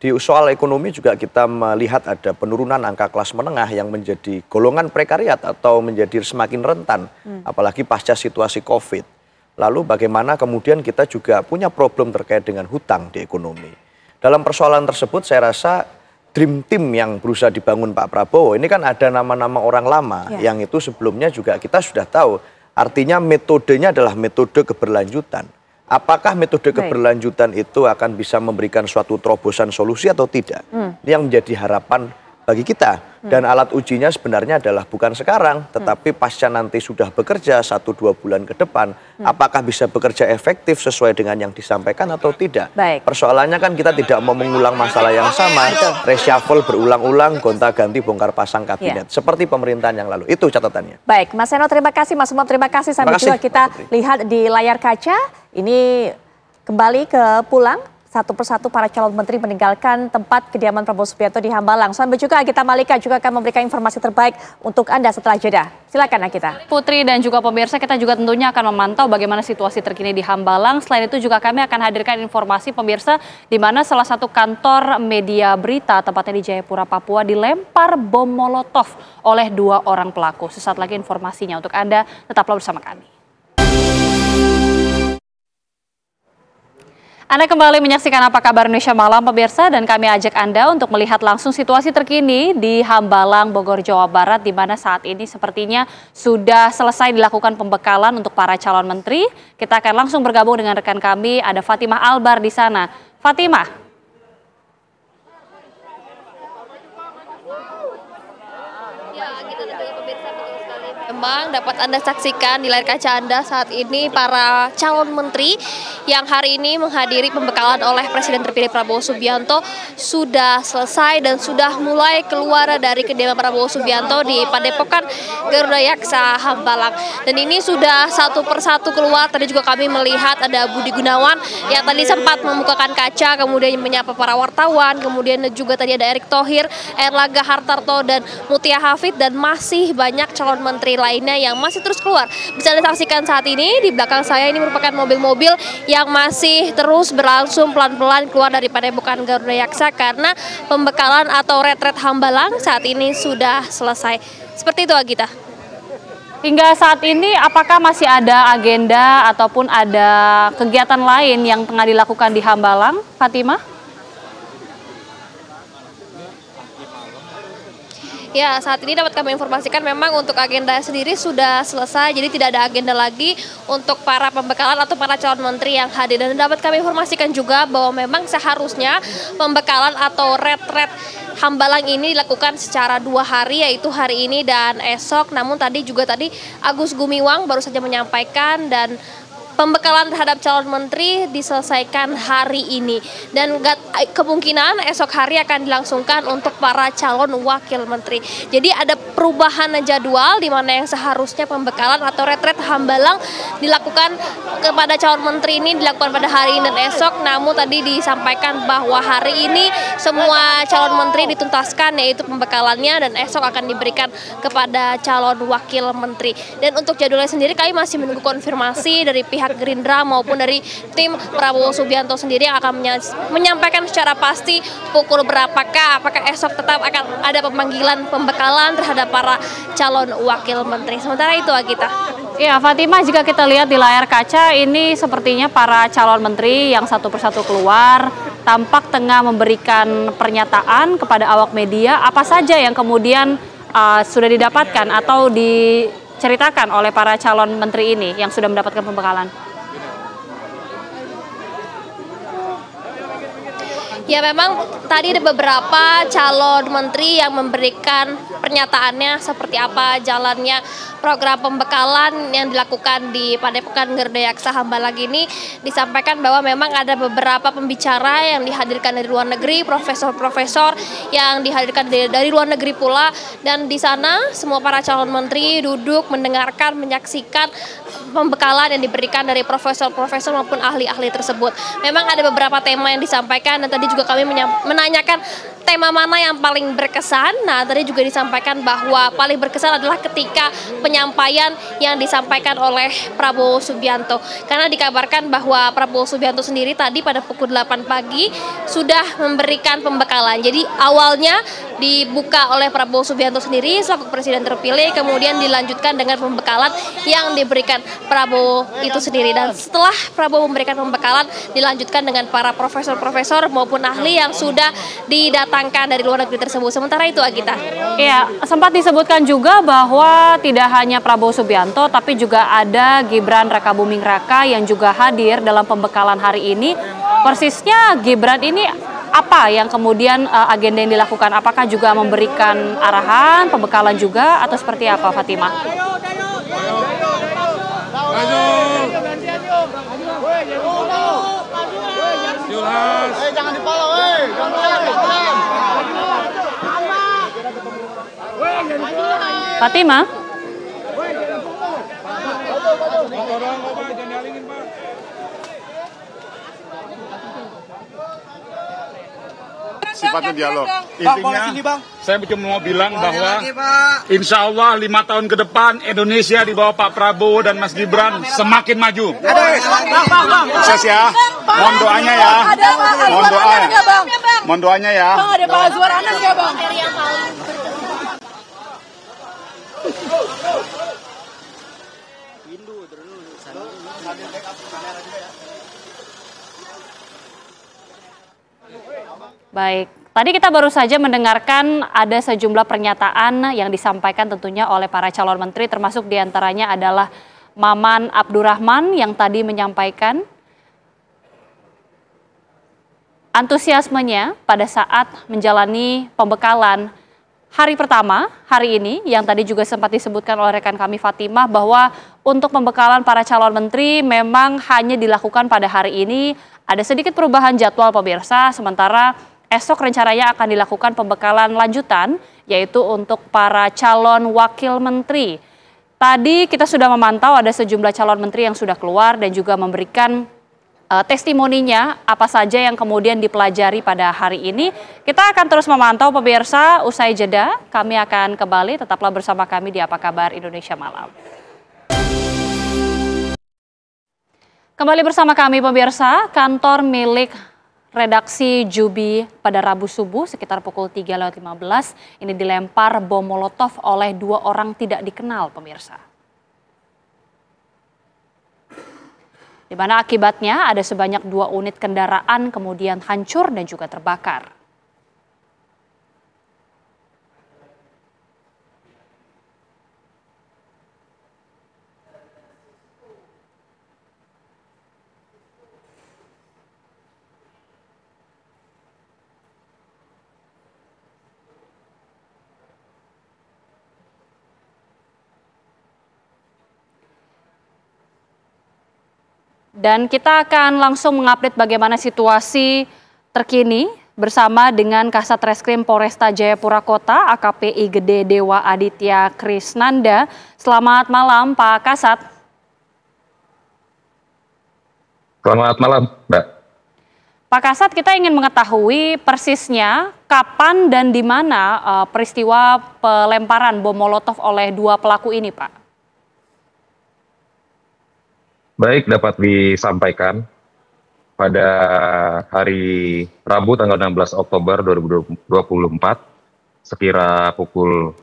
Di soal ekonomi juga kita melihat ada penurunan angka kelas menengah yang menjadi golongan prekariat atau menjadi semakin rentan, apalagi pasca situasi COVID. Lalu bagaimana kemudian kita juga punya problem terkait dengan hutang di ekonomi. Dalam persoalan tersebut saya rasa dream team yang berusaha dibangun Pak Prabowo ini kan ada nama-nama orang lama yang itu sebelumnya juga kita sudah tahu. Artinya metodenya adalah metode keberlanjutan. Apakah metode keberlanjutan itu akan bisa memberikan suatu terobosan solusi atau tidak? Ini yang menjadi harapan bagi kita. Dan alat ujinya sebenarnya adalah bukan sekarang, tetapi pasca nanti sudah bekerja 1-2 bulan ke depan, apakah bisa bekerja efektif sesuai dengan yang disampaikan atau tidak. Persoalannya kan kita tidak mau mengulang masalah yang sama, reshuffle berulang-ulang, gonta-ganti bongkar pasang kabinet, seperti pemerintahan yang lalu. Itu catatannya. Baik, Mas Seno terima kasih, Mas Umam terima kasih. Sampai juga kita lihat di layar kaca, ini kembali ke pulang. Satu persatu para calon menteri meninggalkan tempat kediaman Prabowo Subianto di Hambalang. Sampai juga Agita Malika juga akan memberikan informasi terbaik untuk Anda setelah jeda. Silakan Agita. Putri dan juga pemirsa, kita juga tentunya akan memantau bagaimana situasi terkini di Hambalang. Selain itu juga kami akan hadirkan informasi pemirsa di mana salah satu kantor media berita tepatnya di Jayapura, Papua dilempar bom molotov oleh 2 orang pelaku. Sesaat lagi informasinya untuk Anda, tetaplah bersama kami. Anda kembali menyaksikan Apa Kabar Indonesia Malam pemirsa, dan kami ajak Anda untuk melihat langsung situasi terkini di Hambalang, Bogor, Jawa Barat, di mana saat ini sepertinya sudah selesai dilakukan pembekalan untuk para calon menteri. Kita akan langsung bergabung dengan rekan kami, ada Fatimah Albar di sana. Fatimah. Memang dapat Anda saksikan di layar kaca Anda saat ini para calon menteri yang hari ini menghadiri pembekalan oleh Presiden terpilih Prabowo Subianto sudah selesai dan sudah mulai keluar dari kediaman Prabowo Subianto di Padepokan Garuda Yaksa Hambalang. Dan ini sudah satu persatu keluar. Tadi juga kami melihat ada Budi Gunawan yang tadi sempat membukakan kaca, kemudian menyapa para wartawan, kemudian juga tadi ada Erick Thohir, Erlangga Hartarto, dan Mutia Hafid, dan masih banyak calon menteri lainnya yang masih terus keluar. Bisa Anda saksikan saat ini di belakang saya ini merupakan mobil-mobil yang masih terus berlangsung pelan-pelan keluar dari Padepokan Garuda Yaksa karena pembekalan atau retret Hambalang saat ini sudah selesai. Seperti itu, Agita. Hingga saat ini apakah masih ada agenda ataupun ada kegiatan lain yang tengah dilakukan di Hambalang, Fatimah? Ya, saat ini dapat kami informasikan memang untuk agenda sendiri sudah selesai, jadi tidak ada agenda lagi untuk para pembekalan atau para calon menteri yang hadir. Dan dapat kami informasikan juga bahwa memang seharusnya pembekalan atau retret Hambalang ini dilakukan secara 2 hari, yaitu hari ini dan esok. Namun tadi Agus Gumiwang baru saja menyampaikan dan pembekalan terhadap calon menteri diselesaikan hari ini. Dan kemungkinan esok hari akan dilangsungkan untuk para calon wakil menteri. Jadi ada perubahan jadwal di mana yang seharusnya pembekalan atau retret Hambalang dilakukan kepada calon menteri ini dilakukan pada hari ini dan esok. Namun tadi disampaikan bahwa hari ini semua calon menteri dituntaskan, yaitu pembekalannya, dan esok akan diberikan kepada calon wakil menteri. Dan untuk jadwalnya sendiri kami masih menunggu konfirmasi dari pihak Gerindra maupun dari tim Prabowo Subianto sendiri yang akan menyampaikan secara pasti pukul berapakah, apakah esok tetap akan ada pemanggilan pembekalan terhadap para calon wakil menteri. Sementara itu, Agita. Ya, Fatimah, jika kita lihat di layar kaca ini sepertinya para calon menteri yang satu persatu keluar tampak tengah memberikan pernyataan kepada awak media. Apa saja yang kemudian sudah didapatkan atau diceritakan oleh para calon menteri ini yang sudah mendapatkan pembekalan? Ya, memang tadi ada beberapa calon menteri yang memberikan pernyataannya seperti apa jalannya program pembekalan yang dilakukan di Padepokan Garuda Yaksa Hambalang ini. Disampaikan bahwa memang ada beberapa pembicara yang dihadirkan dari luar negeri, profesor-profesor yang dihadirkan dari luar negeri pula, dan di sana semua para calon menteri duduk mendengarkan, menyaksikan pembekalan yang diberikan dari profesor-profesor maupun ahli-ahli tersebut. Memang ada beberapa tema yang disampaikan dan tadi juga kami menanyakan tema mana yang paling berkesan. Nah, tadi juga disampaikan bahwa paling berkesan adalah ketika penyampaian yang disampaikan oleh Prabowo Subianto. Karena dikabarkan bahwa Prabowo Subianto sendiri tadi pada pukul 8 pagi sudah memberikan pembekalan. Jadi awalnya dibuka oleh Prabowo Subianto sendiri selaku presiden terpilih, kemudian dilanjutkan dengan pembekalan yang diberikan Prabowo itu sendiri. Dan setelah Prabowo memberikan pembekalan, dilanjutkan dengan para profesor-profesor maupun ahli yang sudah didatangkan dari luar negeri tersebut. Sementara itu, Agita. Iya, sempat disebutkan juga bahwa tidak hanya Prabowo Subianto, tapi juga ada Gibran Rakabuming Raka yang juga hadir dalam pembekalan hari ini. Persisnya Gibran ini apa yang kemudian agenda yang dilakukan? Apakah juga memberikan arahan, pembekalan juga, atau seperti apa, Fatimah? Jangan dipolong, Fatimah? Sifatnya dialog. Intinya, saya cuma mau bilang bahwa insya Allah 5 tahun ke depan Indonesia di bawah Pak Prabowo dan Mas Gibran semakin maju. Sukses ya. Mohon doanya ya. Mohon doa. Mohon doanya ya. Bang, ada Pak Azwar Anas nggak, Bang? Baik, tadi kita baru saja mendengarkan ada sejumlah pernyataan yang disampaikan tentunya oleh para calon menteri, termasuk diantaranya adalah Maman Abdurrahman yang tadi menyampaikan antusiasmenya pada saat menjalani pembekalan hari pertama hari ini, yang tadi juga sempat disebutkan oleh rekan kami Fatimah bahwa untuk pembekalan para calon menteri memang hanya dilakukan pada hari ini. Ada sedikit perubahan jadwal pemirsa, sementara esok rencananya akan dilakukan pembekalan lanjutan, yaitu untuk para calon wakil menteri. Tadi kita sudah memantau ada sejumlah calon menteri yang sudah keluar dan juga memberikan testimoninya apa saja yang kemudian dipelajari pada hari ini. Kita akan terus memantau pemirsa, usai jeda kami akan kembali, tetaplah bersama kami di Apa Kabar Indonesia Malam. Kembali bersama kami pemirsa, kantor milik redaksi Jubi pada Rabu subuh sekitar pukul 3.15 ini dilempar bom molotov oleh 2 orang tidak dikenal, pemirsa. Di mana akibatnya ada sebanyak 2 unit kendaraan kemudian hancur dan juga terbakar. Dan kita akan langsung mengupdate bagaimana situasi terkini bersama dengan Kasat Reskrim Polresta Jayapura Kota, AKP Gede Dewa Aditya Krisnanda. Selamat malam, Pak Kasat. Selamat malam, Mbak. Pak Kasat, kita ingin mengetahui persisnya kapan dan di mana peristiwa pelemparan bom molotov oleh 2 pelaku ini, Pak. Baik, dapat disampaikan pada hari Rabu tanggal 16 Oktober 2024 sekira pukul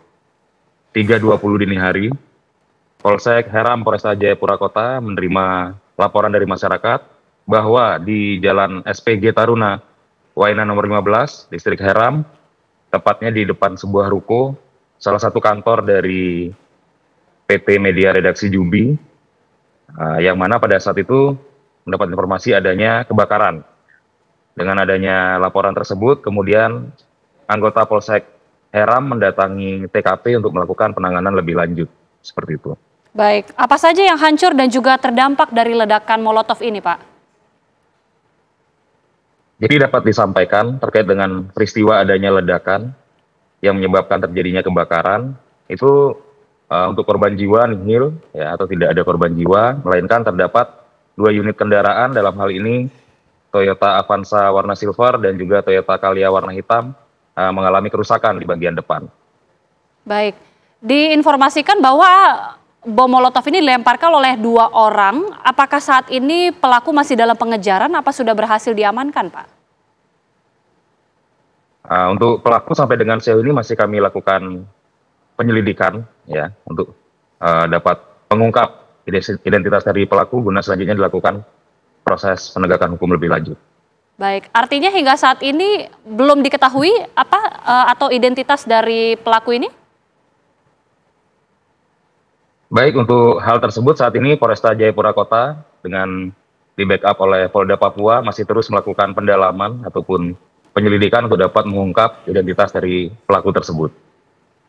3.20 dini hari, Polsek Heram Polresta Jayapura Kota menerima laporan dari masyarakat bahwa di Jalan SPG Taruna, Waina nomor 15, Distrik Heram, tepatnya di depan sebuah ruko, salah satu kantor dari PT Media Redaksi Jubi, yang mana pada saat itu mendapat informasi adanya kebakaran. Dengan adanya laporan tersebut, kemudian anggota Polsek Heram mendatangi TKP untuk melakukan penanganan lebih lanjut, seperti itu. Baik, apa saja yang hancur dan juga terdampak dari ledakan molotov ini, Pak? Jadi dapat disampaikan terkait dengan peristiwa adanya ledakan yang menyebabkan terjadinya kebakaran, itu untuk korban jiwa nihil, ya, atau tidak ada korban jiwa, melainkan terdapat 2 unit kendaraan, dalam hal ini Toyota Avanza warna silver dan juga Toyota Calya warna hitam mengalami kerusakan di bagian depan. Baik, diinformasikan bahwa bom molotov ini dilemparkan oleh 2 orang. Apakah saat ini pelaku masih dalam pengejaran, apa sudah berhasil diamankan, Pak? Untuk pelaku sampai dengan sejauh ini masih kami lakukan penyelidikan, ya, untuk dapat mengungkap identitas dari pelaku guna selanjutnya dilakukan proses penegakan hukum lebih lanjut. Baik, artinya hingga saat ini belum diketahui atau identitas dari pelaku ini? Baik, untuk hal tersebut saat ini Polresta Jayapura Kota dengan di backup oleh Polda Papua masih terus melakukan pendalaman ataupun penyelidikan untuk dapat mengungkap identitas dari pelaku tersebut.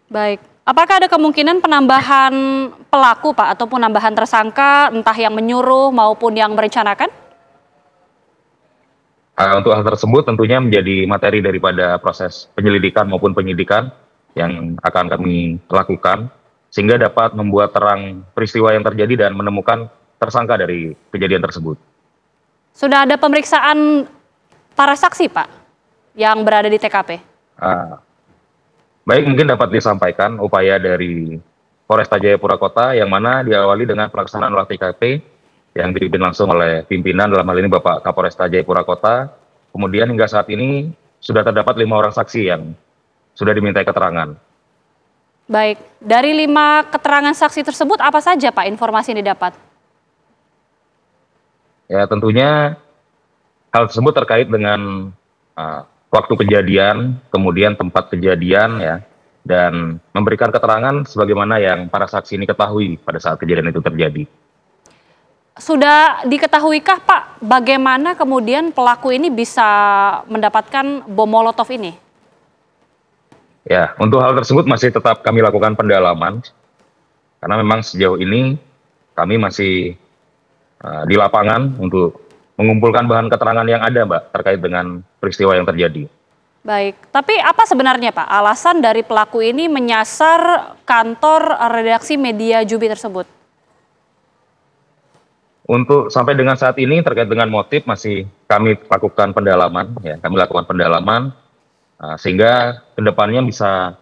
Baik, apakah ada kemungkinan penambahan pelaku, Pak, ataupun penambahan tersangka, entah yang menyuruh maupun yang merencanakan? Untuk hal tersebut tentunya menjadi materi daripada proses penyelidikan maupun penyidikan yang akan kami lakukan, sehingga dapat membuat terang peristiwa yang terjadi dan menemukan tersangka dari kejadian tersebut. Sudah ada pemeriksaan para saksi, Pak, yang berada di TKP? Baik, mungkin dapat disampaikan upaya dari Polresta Jayapura Kota yang mana diawali dengan pelaksanaan olah TKP yang dipimpin langsung oleh pimpinan, dalam hal ini Bapak Kapolresta Jayapura Kota. Kemudian hingga saat ini sudah terdapat 5 orang saksi yang sudah dimintai keterangan. Baik, dari 5 keterangan saksi tersebut apa saja, Pak, informasi yang didapat? Ya, tentunya hal tersebut terkait dengan waktu kejadian, kemudian tempat kejadian, ya, dan memberikan keterangan sebagaimana yang para saksi ini ketahui pada saat kejadian itu terjadi. Sudah diketahuikah, Pak, bagaimana kemudian pelaku ini bisa mendapatkan bom molotov ini? Ya, untuk hal tersebut masih tetap kami lakukan pendalaman, karena memang sejauh ini kami masih di lapangan untuk mengumpulkan bahan keterangan yang ada, Mbak, terkait dengan peristiwa yang terjadi. Baik, tapi apa sebenarnya, Pak, alasan dari pelaku ini menyasar kantor redaksi Media Jubi tersebut? Untuk sampai dengan saat ini terkait dengan motif masih kami lakukan pendalaman, ya, kami lakukan pendalaman sehingga kedepannya bisa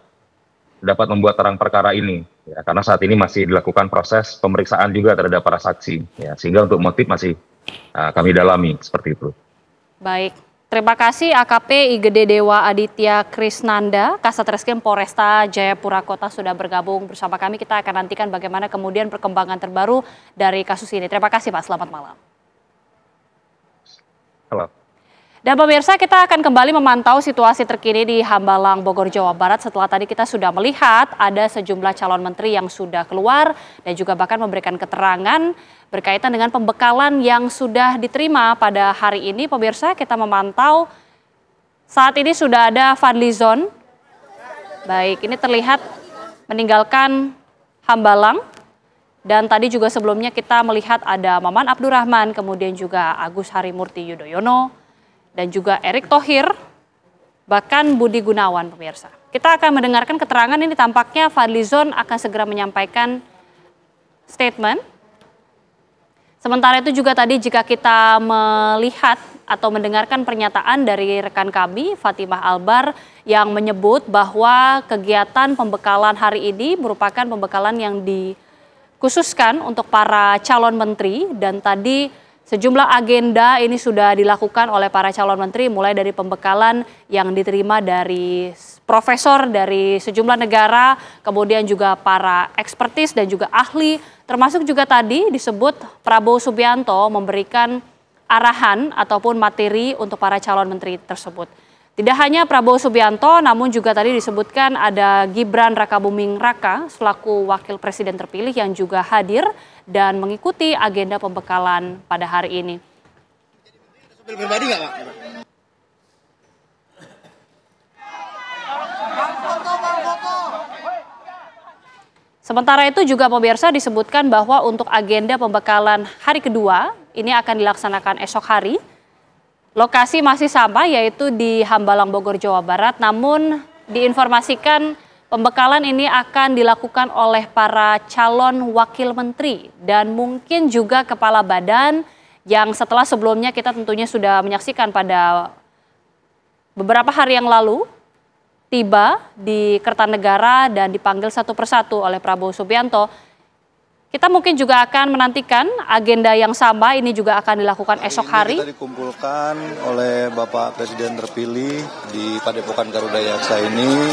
dapat membuat terang perkara ini, ya, karena saat ini masih dilakukan proses pemeriksaan juga terhadap para saksi, ya, sehingga untuk motif masih kami dalami seperti itu. Baik, Terima kasih AKP Igede Dewa Aditya Krisnanda, Kasat Reskrim Polresta Jayapura Kota sudah bergabung bersama kami. Kita akan nantikan bagaimana kemudian perkembangan terbaru dari kasus ini. Terima kasih Pak, selamat malam. Halo. Dan pemirsa, kita akan kembali memantau situasi terkini di Hambalang, Bogor, Jawa Barat. Setelah tadi kita sudah melihat ada sejumlah calon menteri yang sudah keluar dan juga bahkan memberikan keterangan berkaitan dengan pembekalan yang sudah diterima pada hari ini. Pemirsa, kita memantau saat ini sudah ada Fadlizon. Baik, ini terlihat meninggalkan Hambalang. Dan tadi juga sebelumnya kita melihat ada Maman Abdurrahman, kemudian juga Agus Harimurti Yudhoyono, dan juga Erick Thohir, bahkan Budi Gunawan, pemirsa. Kita akan mendengarkan keterangan ini, tampaknya Fadlizon akan segera menyampaikan statement. Sementara itu juga tadi jika kita melihat atau mendengarkan pernyataan dari rekan kami, Fatimah Albar, yang menyebut bahwa kegiatan pembekalan hari ini merupakan pembekalan yang dikhususkan untuk para calon menteri, dan tadi sejumlah agenda ini sudah dilakukan oleh para calon menteri, mulai dari pembekalan yang diterima dari profesor dari sejumlah negara, kemudian juga para ekspertis dan juga ahli, termasuk juga tadi disebut Prabowo Subianto memberikan arahan ataupun materi untuk para calon menteri tersebut. Tidak hanya Prabowo Subianto, namun juga tadi disebutkan ada Gibran Rakabuming Raka selaku wakil presiden terpilih yang juga hadir dan mengikuti agenda pembekalan pada hari ini. Pribadi nggak, Pak? Sementara itu juga pemirsa disebutkan bahwa untuk agenda pembekalan hari kedua ini akan dilaksanakan esok hari. Lokasi masih sama, yaitu di Hambalang, Bogor, Jawa Barat. Namun diinformasikan pembekalan ini akan dilakukan oleh para calon wakil menteri dan mungkin juga kepala badan yang setelah sebelumnya kita tentunya sudah menyaksikan pada beberapa hari yang lalu tiba di Kertanegara dan dipanggil satu persatu oleh Prabowo Subianto. Kita mungkin juga akan menantikan agenda yang sama ini juga akan dilakukan esok hari. Kita dikumpulkan oleh Bapak Presiden terpilih di Padepokan Garuda Yaksa ini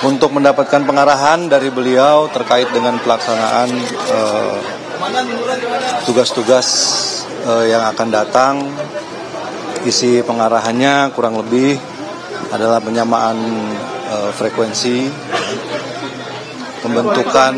untuk mendapatkan pengarahan dari beliau terkait dengan pelaksanaan tugas-tugas yang akan datang. Isi pengarahannya kurang lebih adalah penyamaan frekuensi, pembentukan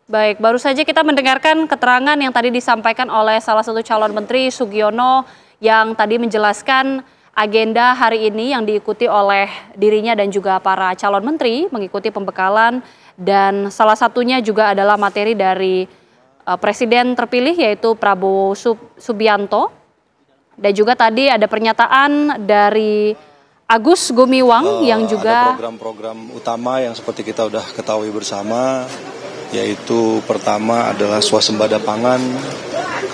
Baik, baru saja kita mendengarkan keterangan yang tadi disampaikan oleh salah satu calon menteri Sugiono yang tadi menjelaskan agenda hari ini yang diikuti oleh dirinya dan juga para calon menteri mengikuti pembekalan, dan salah satunya juga adalah materi dari Presiden terpilih yaitu Prabowo Subianto. Dan juga tadi ada pernyataan dari Agus Gumiwang yang juga ada program-program utama yang seperti kita udah ketahui bersama, yaitu pertama adalah swasembada pangan,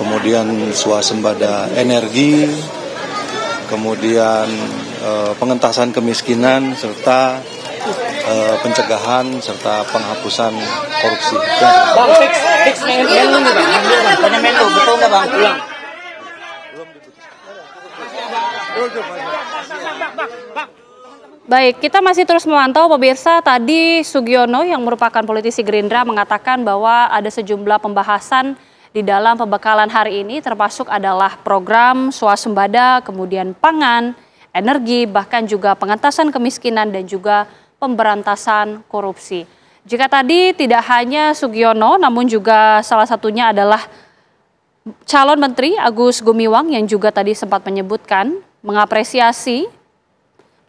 kemudian swasembada energi, kemudian pengentasan kemiskinan, serta pencegahan serta penghapusan korupsi. Bang, fix menlu nih Bang. Banyak menlu, betul nggak Bang? Ulang. Baik, kita masih terus memantau pemirsa. Tadi Sugiono yang merupakan politisi Gerindra mengatakan bahwa ada sejumlah pembahasan di dalam pembekalan hari ini, termasuk adalah program swasembada, kemudian pangan, energi, bahkan juga pengentasan kemiskinan dan juga pemberantasan korupsi. Jika tadi tidak hanya Sugiono, namun juga salah satunya adalah calon menteri Agus Gumiwang yang juga tadi sempat menyebutkan, mengapresiasi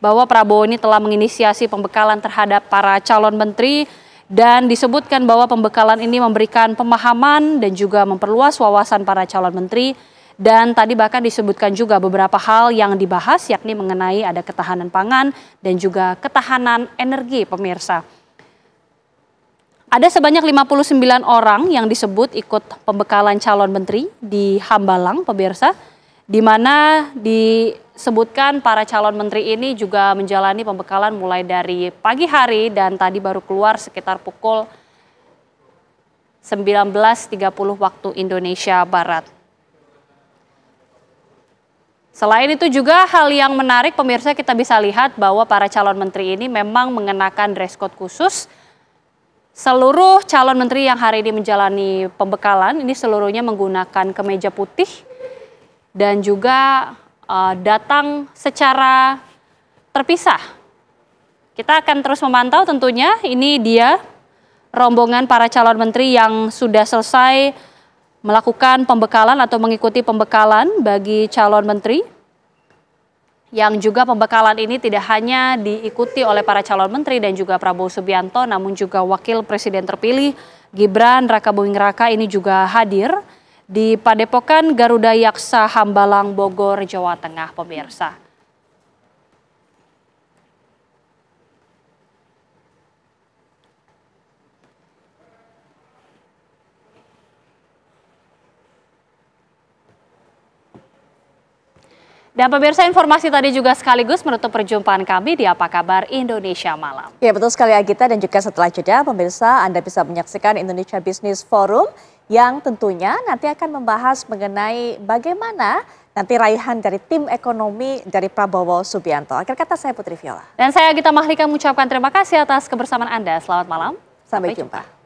bahwa Prabowo ini telah menginisiasi pembekalan terhadap para calon menteri, dan disebutkan bahwa pembekalan ini memberikan pemahaman dan juga memperluas wawasan para calon menteri. Dan tadi bahkan disebutkan juga beberapa hal yang dibahas, yakni mengenai ada ketahanan pangan dan juga ketahanan energi, pemirsa. Ada sebanyak 59 orang yang disebut ikut pembekalan calon menteri di Hambalang, pemirsa, di mana disebutkan para calon menteri ini juga menjalani pembekalan mulai dari pagi hari dan tadi baru keluar sekitar pukul 19.30 waktu Indonesia Barat. Selain itu juga hal yang menarik pemirsa, kita bisa lihat bahwa para calon menteri ini memang mengenakan dress code khusus. Seluruh calon menteri yang hari ini menjalani pembekalan ini seluruhnya menggunakan kemeja putih dan juga datang secara terpisah. Kita akan terus memantau tentunya, ini dia rombongan para calon menteri yang sudah selesai melakukan pembekalan atau mengikuti pembekalan bagi calon menteri, yang juga pembekalan ini tidak hanya diikuti oleh para calon menteri dan juga Prabowo Subianto, namun juga Wakil Presiden terpilih Gibran Rakabuming Raka ini juga hadir di Padepokan Garuda Yaksa Hambalang, Bogor, Jawa Tengah, pemirsa. Dan pemirsa, informasi tadi juga sekaligus menutup perjumpaan kami di Apa Kabar Indonesia Malam. Ya, betul sekali Agita, dan juga setelah jeda pemirsa Anda bisa menyaksikan Indonesia Business Forum yang tentunya nanti akan membahas mengenai bagaimana nanti raihan dari tim ekonomi dari Prabowo Subianto. Akhir kata saya Putri Viola. Dan saya Agita Mahlika mengucapkan terima kasih atas kebersamaan Anda. Selamat malam. Sampai jumpa.